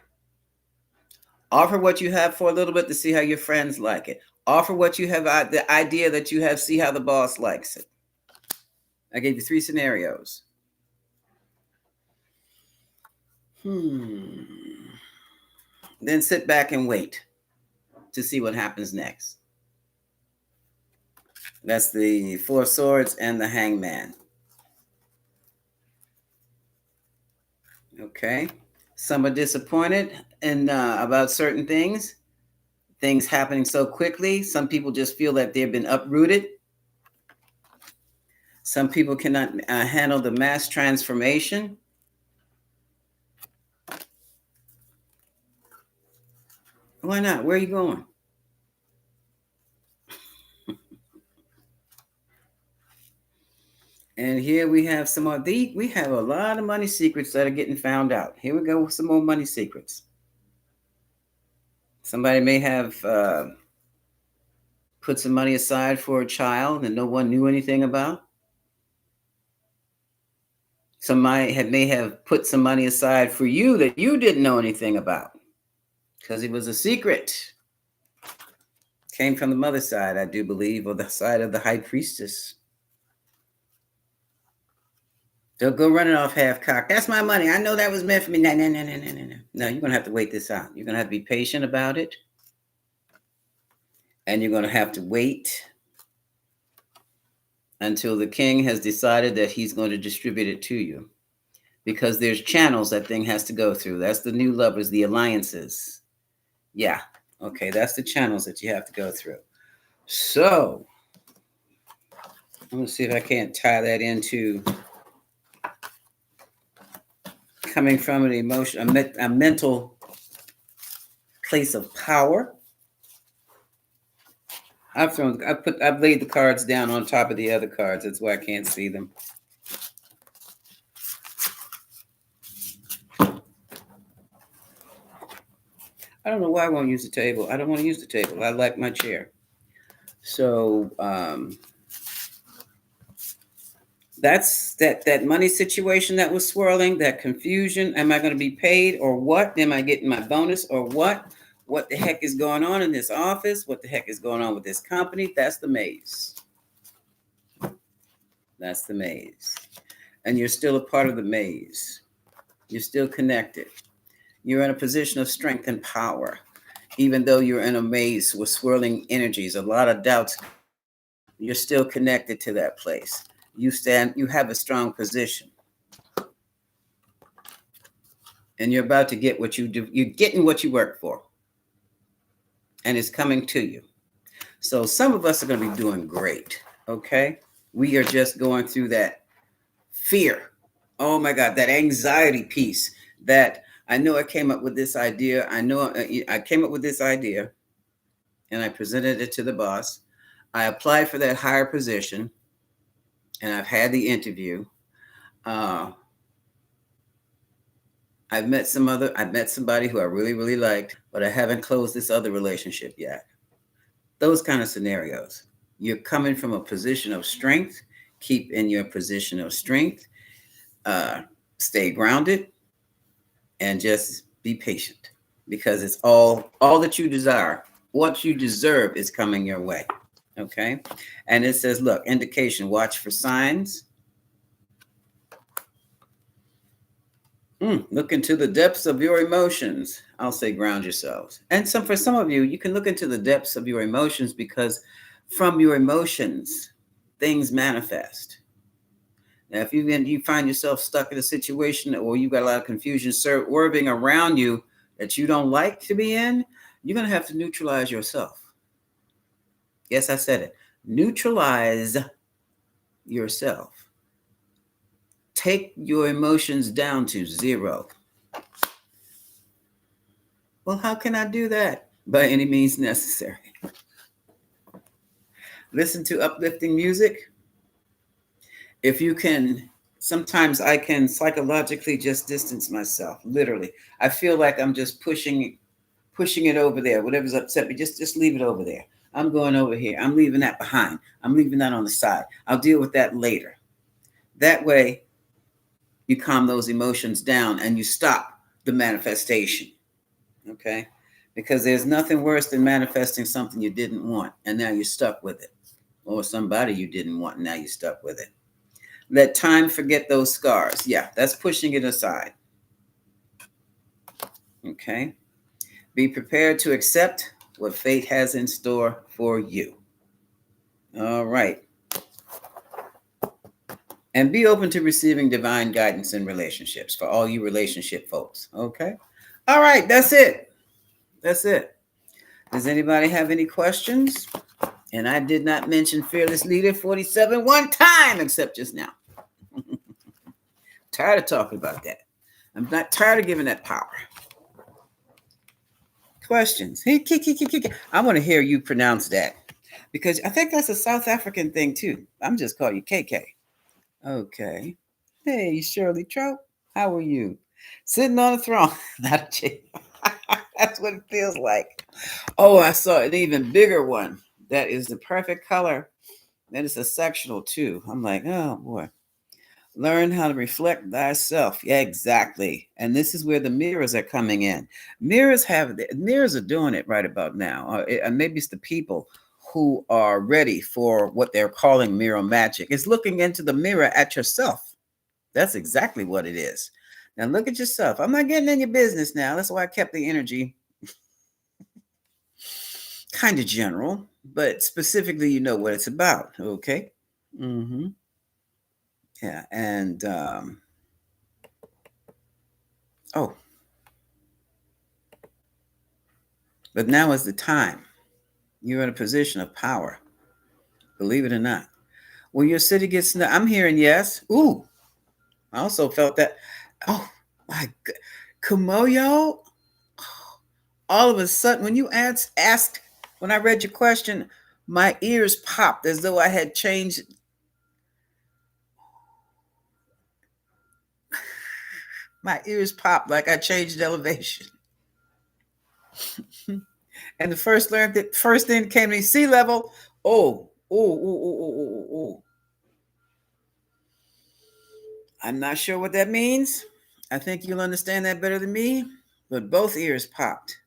Offer what you have for a little bit to see how your friends like it. Offer what you have, the idea that you have, see how the boss likes it. I gave you 3 scenarios. Then sit back and wait to see what happens next. That's the 4 of Swords and the Hangman. Okay. Some are disappointed in about certain things happening so quickly. Some people just feel that they've been uprooted. Some people cannot handle the mass transformation. Why not? Where are you going? And here we have some more. We have a lot of money secrets that are getting found out. Here we go with some more money secrets. Somebody may have put some money aside for a child that no one knew anything about. Somebody may have put some money aside for you that you didn't know anything about because it was a secret. Came from the mother's side, I do believe, or the side of the high priestess. They'll go running off half-cocked. That's my money. I know that was meant for me. No. No, you're going to have to wait this out. You're going to have to be patient about it. And you're going to have to wait until the king has decided that he's going to distribute it to you. Because there's channels that thing has to go through. That's the new lovers, the alliances. Yeah. Okay, that's the channels that you have to go through. So, I'm going to see if I can't tie that into coming from an emotion, a mental place of power. I've laid the cards down on top of the other cards. That's why I can't see them. I don't know why I won't use the table. I don't want to use the table. I like my chair. So that's that money situation that was swirling, that confusion. Am I going to be paid or what? Am I getting my bonus or what? What the heck is going on in this office? What the heck is going on with this company? That's the maze. That's the maze. And you're still a part of the maze. You're still connected. You're in a position of strength and power, even though you're in a maze with swirling energies, a lot of doubts. You're still connected to that place. You have a strong position. And you're about to get what you do. You're getting what you work for. And it's coming to you. So some of us are going to be doing great. Okay. We are just going through that fear. Oh my God, that anxiety piece that I know I came up with this idea. I came up with this idea and I presented it to the boss. I applied for that higher position and I've had the interview. I've met somebody who I really, really liked, but I haven't closed this other relationship yet. Those kind of scenarios. You're coming from a position of strength. Keep in your position of strength. Stay grounded and just be patient because it's all that you desire. What you deserve is coming your way. Okay. And it says, look, indication, watch for signs. Look into the depths of your emotions. I'll say ground yourselves. And for some of you, you can look into the depths of your emotions because from your emotions, things manifest. Now, if you find yourself stuck in a situation or you've got a lot of confusion swerving around you that you don't like to be in, you're going to have to neutralize yourself. Yes, I said it. Neutralize yourself. Take your emotions down to 0. Well, how can I do that? By any means necessary. Listen to uplifting music. If you can, sometimes I can psychologically just distance myself, literally. I feel like I'm just pushing it over there. Whatever's upset me, just leave it over there. I'm going over here. I'm leaving that behind. I'm leaving that on the side. I'll deal with that later. That way, you calm those emotions down and you stop the manifestation. Okay? Because there's nothing worse than manifesting something you didn't want and now you're stuck with it, or somebody you didn't want and now you're stuck with it. Let time forget those scars. Yeah, that's pushing it aside. Okay? Be prepared to accept what fate has in store for you. All right. And be open to receiving divine guidance in relationships for all you relationship folks. Okay? All right, that's it. That's it. Does anybody have any questions? And I did not mention Fearless Leader 47 one time except just now. Tired of talking about that. I'm not tired of giving that power. Questions? I want to hear you pronounce that because I think that's a South African thing too. I'm just calling you KK. Okay. Hey, Shirley Trout. How are you? Sitting on a throne. Not a chair. That's what it feels like. Oh, I saw an even bigger one. That is the perfect color. That is a sectional too. I'm like, oh boy. Learn how to reflect thyself. Yeah, exactly. And this is where the mirrors are coming in. Mirrors are doing it right about now. And maybe it's the people who are ready for what they're calling mirror magic. It's looking into the mirror at yourself. That's exactly what it is. Now look at yourself. I'm not getting in your business now. That's why I kept the energy kind of general, but specifically, you know what it's about. Okay. Mm-hmm. Yeah. And oh, but now is the time. You're in a position of power. Believe it or not. When your city gets, I'm hearing yes. Ooh, I also felt that. Oh my God, Kumoyo. All of a sudden, when you asked, when I read your question, my ears popped as though I had changed. My ears popped like I changed elevation. And the first thing came to me, sea level. Oh. I'm not sure what that means. I think you'll understand that better than me. But both ears popped.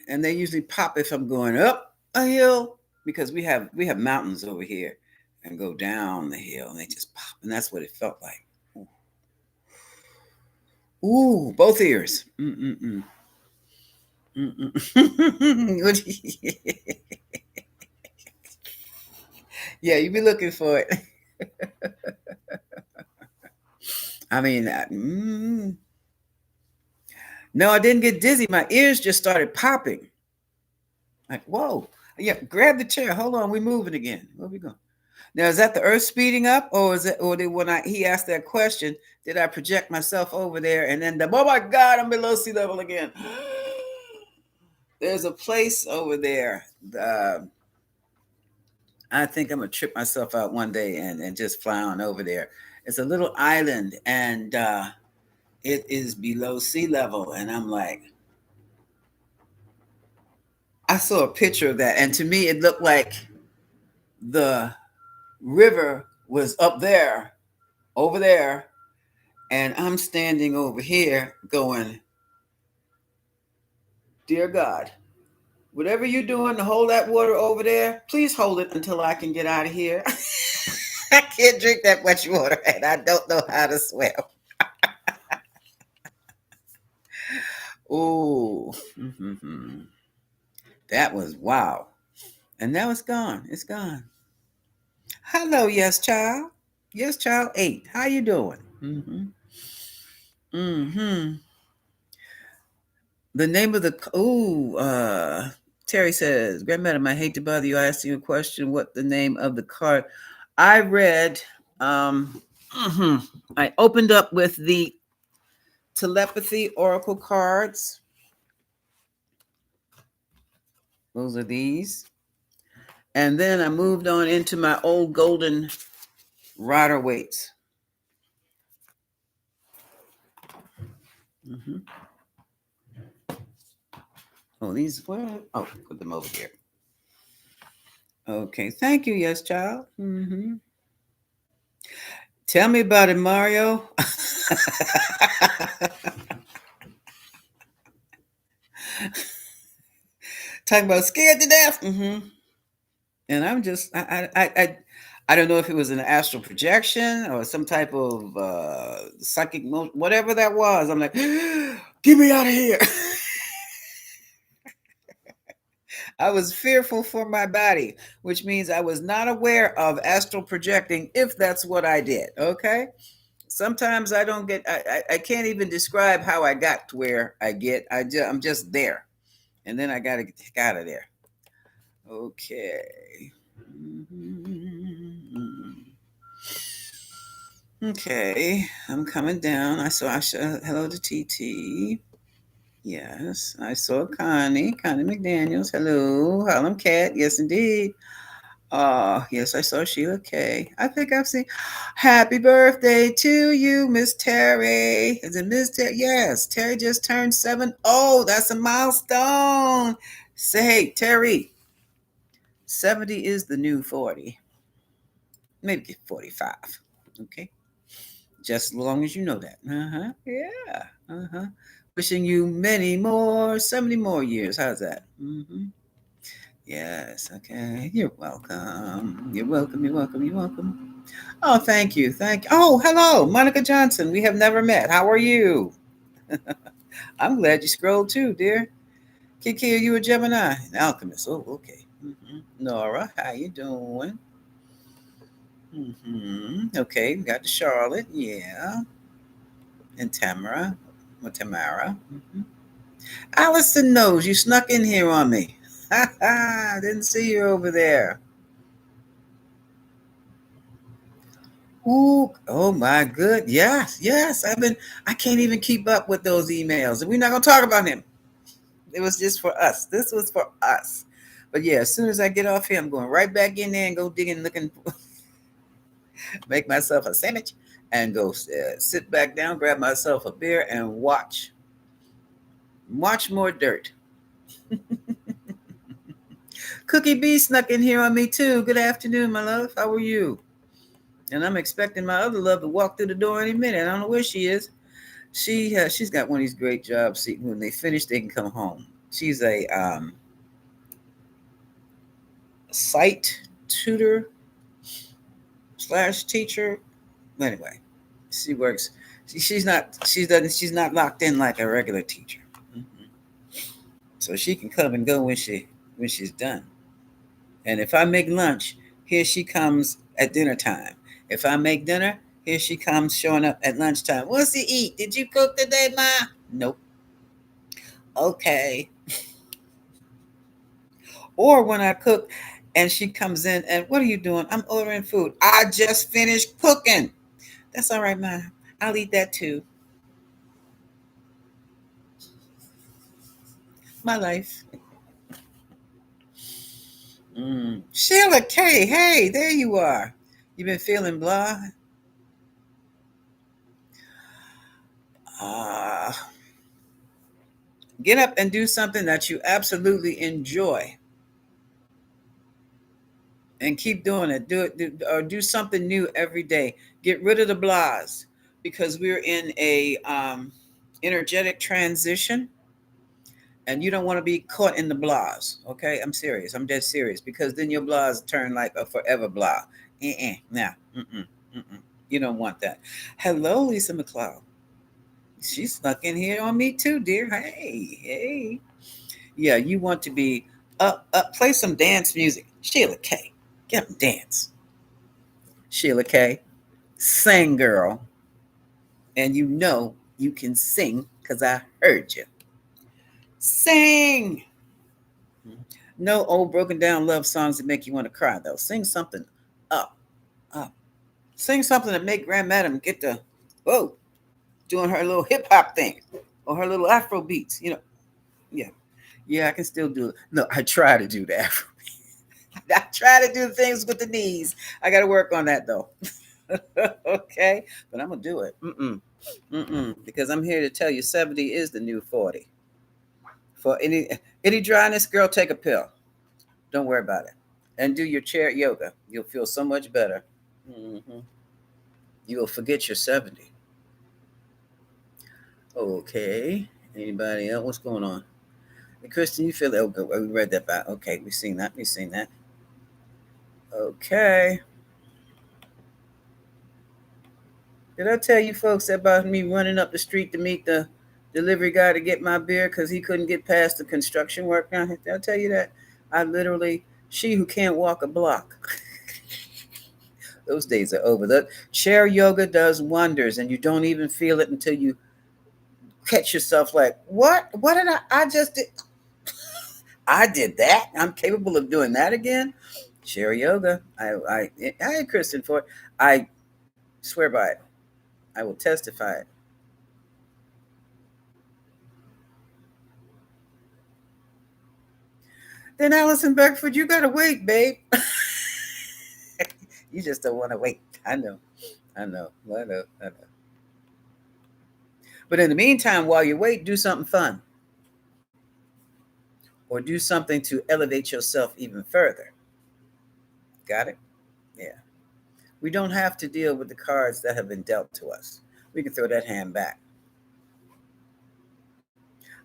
And they usually pop if I'm going up a hill because we have mountains over here and go down the hill and they just pop. And that's what it felt like. Ooh, both ears. Mm-mm-mm. Yeah, you be looking for it. I mean, no, I didn't get dizzy. My ears just started popping. Like, whoa. Yeah, grab the chair. Hold on, we're moving again. Where we going? Now, is that the earth speeding up, or is it, or did when he asked that question, did I project myself over there and then oh my God, I'm below sea level again? There's a place over there. I think I'm gonna trip myself out one day and just fly on over there. It's a little island and it is below sea level, and I'm like, I saw a picture of that, and to me, it looked like the river was up there, over there, and I'm standing over here going, Dear God, whatever you're doing to hold that water over there, please hold it until I can get out of here. I can't drink that much water and I don't know how to swim. Ooh. Mm-hmm. That was wow. And now it's gone. It's gone. Hello, yes, child. Yes, child 8. How you doing? Mm-hmm. Mm-hmm. The name of the Terry says, Grand Madam, I hate to bother you. I asked you a question. What the name of the card? I read I opened up with the telepathy oracle cards. Those are these. And then I moved on into my old golden rider weights. Mm-hmm. Oh, these, well, oh, put them over here. Okay, thank you. Yes, child. Tell me about it, Mario. Talking about scared to death. And I'm just, I don't know if it was an astral projection or some type of psychic, whatever that was. I'm like, get me out of here. I was fearful for my body, which means I was not aware of astral projecting if that's what I did. Okay. Sometimes I don't get, I can't even describe how I got to where I get. I'm just there. And then I got to get out of there. Okay. Mhm. Okay. I'm coming down. I saw hello to TT. Yes. I saw Connie McDaniels. Hello. Harlem Cat. Yes, indeed. Yes, I saw Sheila K. I think I've seen Happy birthday to you, Miss Terry. Is it Miss Terry? Yes, Terry just turned 7. Oh, that's a milestone. Say, hey, Terry, 70 is the new 40. Maybe 45. Okay. Just as long as you know that. Uh-huh. Yeah. Uh-huh. Wishing you many more, 70 more years. How's that? Yes. Okay. You're welcome. You're welcome. You're welcome. You're welcome. Oh, thank you. Thank you. Oh, hello, Monica Johnson. We have never met. How are you? I'm glad you scrolled too, dear. Kiki, are you a Gemini? An alchemist. Oh, okay. Nora, how you doing? Okay, we got the Charlotte. Yeah. And Tamara. Well, Tamara. Allison knows you snuck in here on me. Ha ha. Didn't see you over there. Ooh, oh my good. Yes, yes. I can't even keep up with those emails. And we're not gonna talk about him. It was just for us. This was for us. But yeah, as soon as I get off here, I'm going right back in there and go digging, looking, make myself a sandwich and go sit back down, grab myself a beer and watch more dirt. Cookie B snuck in here on me too. Good afternoon, my love. How are you? And I'm expecting my other love to walk through the door any minute. I don't know where she is. She's got one of these great jobs. See, when they finish, they can come home. She's a site tutor slash teacher. Anyway, she works. She's not locked in like a regular teacher. Mhm. So she can come and go when she's done. And if I make lunch, here she comes at dinner time. If I make dinner, here she comes showing up at lunchtime. What's to eat? Did you cook today, Ma? Nope. Okay. Or when I cook and she comes in and what are you doing? I'm ordering food. I just finished cooking. That's all right, Ma. I'll eat that too. My life. Sheila K. Hey, there you are. You been feeling blah? Uh, get up and do something that you absolutely enjoy and keep doing it. Or do something new every day. Get rid of the blahs because we're in a energetic transition and you don't want to be caught in the blahs. Okay, I'm serious. I'm dead serious because then your blahs turn like a forever blah. Nah, you don't want that. Hello, Lisa McLeod. She snuck in here on me too, dear. Hey, hey. Yeah, you want to be up. Play some dance music. Sheila K. Get them dance. Sheila K. Sing, girl. And you know you can sing because I heard you. Sing. No old broken down love songs that make you want to cry though. Sing something up, up. Sing something that make Grand Madam get the whoa, doing her little hip hop thing or her little Afro beats. You know, yeah, yeah. I can still do it. No, I try to do that. I try to do things with the knees. I got to work on that though. Okay, but I'm gonna do it. Because I'm here to tell you, 70 is the new 40. For any dryness, girl, take a pill. Don't worry about it. and do your chair yoga. You'll feel so much better. Hmm. You will forget you're 70. Okay. Anybody else? What's going on? Hey, Kristen, you feel that? Okay, we read that back. Okay, we've seen that. We've seen that. Okay. Did I tell you folks about me running up the street to meet the delivery guy to get my beer because he couldn't get past the construction work down here? Did I tell you that? I literally, she who can't walk a block. Those days are over. The chair yoga does wonders, and you don't even feel it until you catch yourself like, what? What did I just did? I did that. I'm capable of doing that again. Chair yoga. I had Kristen for it. I swear by it. I will testify it. Then Allison Beckford, you gotta wait, babe. You just don't want to wait. I know. I know. I know. I know. But in the meantime, while you wait, do something fun or do something to elevate yourself even further. Got it? Yeah. We don't have to deal with the cards that have been dealt to us. We can throw that hand back.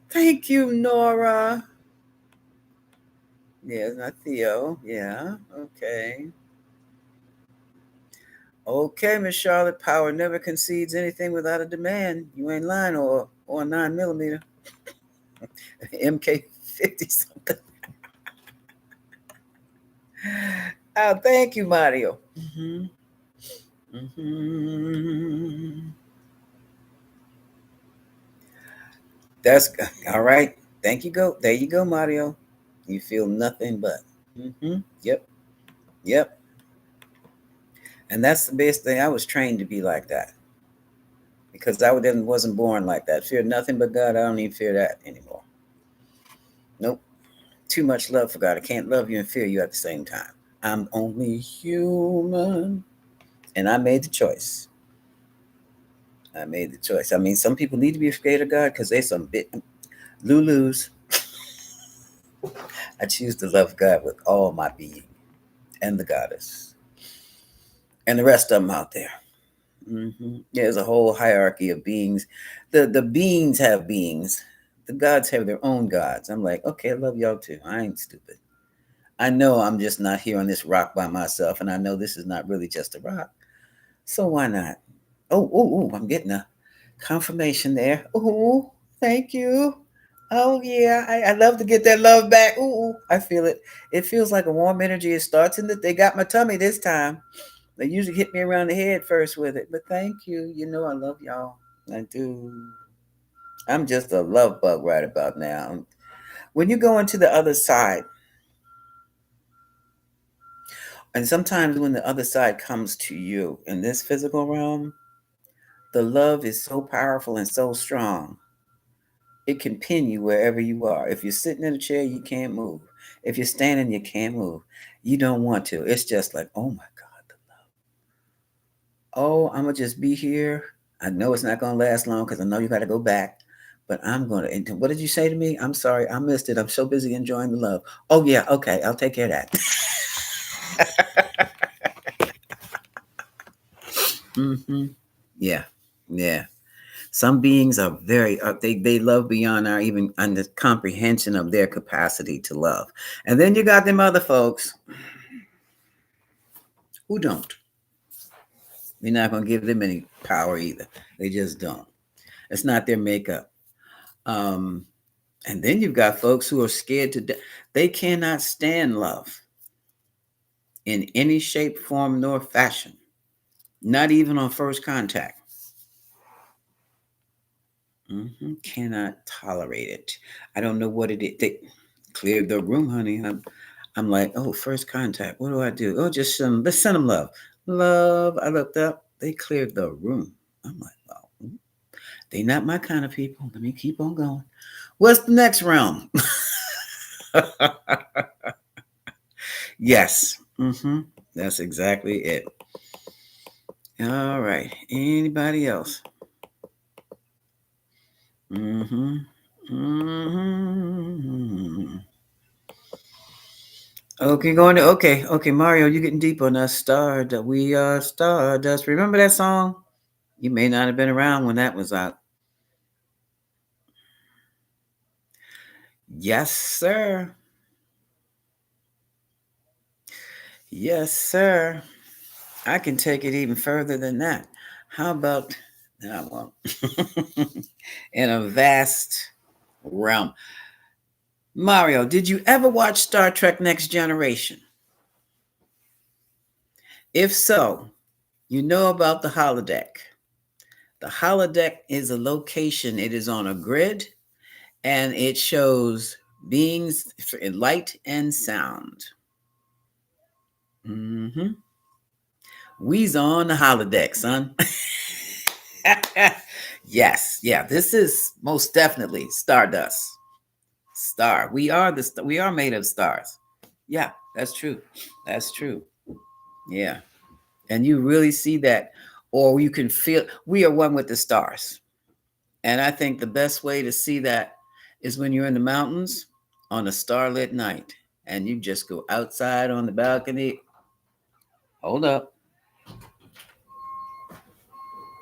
Thank you, Nora. Yeah, not Theo. Yeah. Okay. Okay, Miss Charlotte. Power never concedes anything without a demand. You ain't lying, or a 9 millimeter. MK50 something. Oh, thank you, Mario. Mm-hmm. Mm-hmm. That's all right. Thank you. Go there. You go, Mario. You feel nothing but. Mm-hmm. Yep. Yep. And that's the best thing. I was trained to be like that because wasn't born like that. Fear nothing but God. I don't even fear that anymore. Nope. Too much love for God. I can't love you and fear you at the same time. I'm only human, and I made the choice. I made the choice. I mean, some people need to be afraid of God because they some bit Lulus. I choose to love God with all my being and the goddess and the rest of them out there. There's a whole hierarchy of beings. The beings have beings. The gods have their own gods. I'm like, okay, I love y'all too. I ain't stupid. I know I'm just not here on this rock by myself, and I know this is not really just a rock. So why not? Oh, I'm getting a confirmation there. Oh, thank you. Oh yeah, I love to get that love back. Ooh, I feel it. It feels like a warm energy. It starts in they got my tummy this time. They usually hit me around the head first with it. But thank you. You know I love y'all. I do. I'm just a love bug right about now. When you go into the other side, and sometimes when the other side comes to you in this physical realm, the love is so powerful and so strong. It can pin you wherever you are. If you're sitting in a chair, you can't move. If you're standing, you can't move. You don't want to. It's just like, oh my God. Oh, I'm going to just be here. I know it's not going to last long because I know you got to go back. But I'm going to. And what did you say to me? I'm sorry. I missed it. I'm so busy enjoying the love. Oh, yeah. Okay. I'll take care of that. Hmm. Yeah. Yeah. Some beings are very they love beyond our even under comprehension of their capacity to love. And then you got them other folks who don't. You're not gonna give them any power either. They just don't. It's not their makeup. Um, and then you've got folks who are scared to death. They cannot stand love in any shape, form, nor fashion. Not even on first contact. Cannot tolerate it. I don't know what it is. They cleared the room, honey. I'm like, oh, first contact. What do I do? Oh, just let's send them love. Love. I looked up. They cleared the room. I'm like, wow, they not my kind of people. Let me keep on going. What's the next realm? Yes. That's exactly it. All right. Anybody else? Mm-hmm. Mm-hmm. Okay, going to okay, Mario, you're getting deep on us. We are stardust. Remember that song? You may not have been around when that was out. Yes, sir. Yes, sir. I can take it even further than that. How about that one? In a vast realm. Mario, did you ever watch Star Trek Next Generation? If so, you know about the holodeck. The holodeck is a location, it is on a grid and it shows beings in light and sound. Mm-hmm. We's on the holodeck, son. Yes, yeah, this is most definitely Stardust. Star. We are made of stars. Yeah, that's true. That's true. Yeah. And you really see that, or you can feel we are one with the stars. And I think the best way to see that is when you're in the mountains on a starlit night and you just go outside on the balcony. Hold up.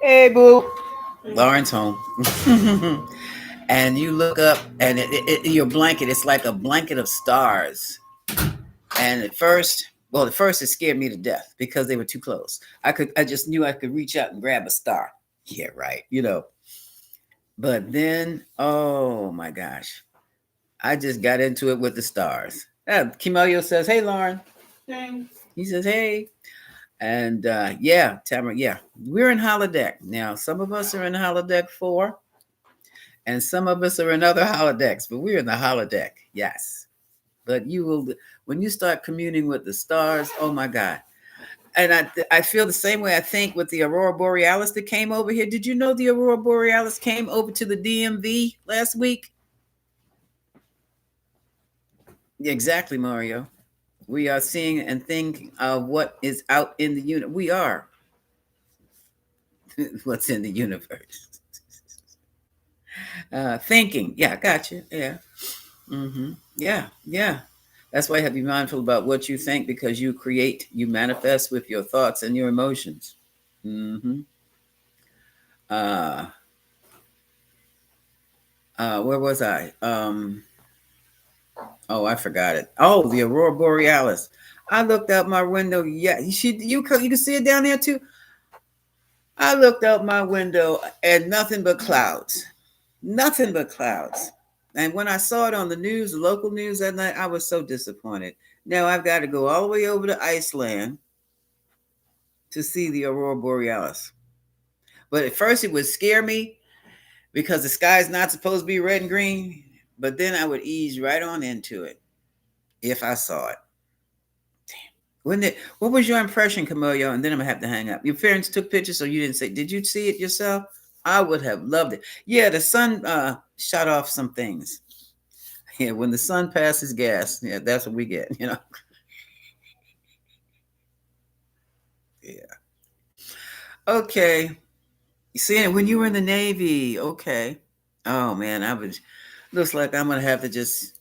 Hey, boo. Lauren's home. And you look up and your blanket, it's like a blanket of stars. And at first it scared me to death because they were too close. I just knew I could reach out and grab a star. Yeah, right. But then, oh my gosh, I just got into it with the stars. Kimelio says, "Hey, Lauren." Dang. He says, "Hey." And yeah, Tamara, yeah, we're in holodeck. Now, some of us are in holodeck 4, and some of us are in other holodecks, but we're in the holodeck, yes. But you will, when you start communing with the stars, oh my God. And I feel the same way I think with the Aurora Borealis that came over here. Did you know the Aurora Borealis came over to the DMV last week? Exactly, Mario. We are seeing and thinking of what is out in the universe. We are what's in the universe. Thinking. Yeah, gotcha. Yeah. Yeah. Yeah. That's why I have to be mindful about what you think because you manifest with your thoughts and your emotions. hmm Uh, where was I? Oh, I forgot it. Oh, the Aurora Borealis. I looked out my window. Yeah, you can see it down there too. I looked out my window and nothing but clouds. Nothing but clouds. And when I saw it on the news, the local news that night, I was so disappointed. Now I've got to go all the way over to Iceland to see the Aurora Borealis. But at first it would scare me because the sky is not supposed to be red and green. But then I would ease right on into it if I saw it. Wouldn't it? What was your impression, Camillo? And then I'm gonna have to hang up. Your parents took pictures, so you didn't say. Did you see it yourself? I would have loved it. Yeah, the sun shot off some things. Yeah, when the sun passes gas, yeah, that's what we get. Yeah. Okay. You see it when you were in the Navy. Okay. Oh man, I would. Looks like I'm gonna have to just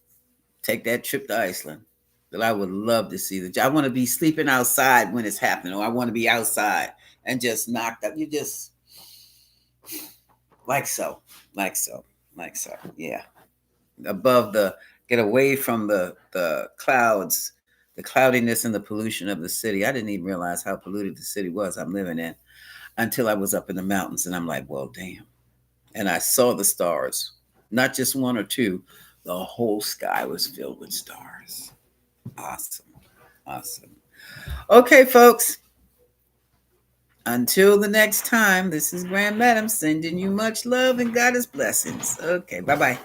take that trip to Iceland. But I would love to see I want to be sleeping outside when it's happening, or I want to be outside and just knocked up. You just like so, like so, like so. Yeah, above get away from the clouds, the cloudiness and the pollution of the city. I didn't even realize how polluted the city was I'm living in until I was up in the mountains, and I'm like, well, damn. And I saw the stars, not just one or two. The whole sky was filled with stars. Awesome. Awesome. Okay, folks. Until the next time, this is Grand Madam sending you much love and Goddess blessings. Okay, bye bye.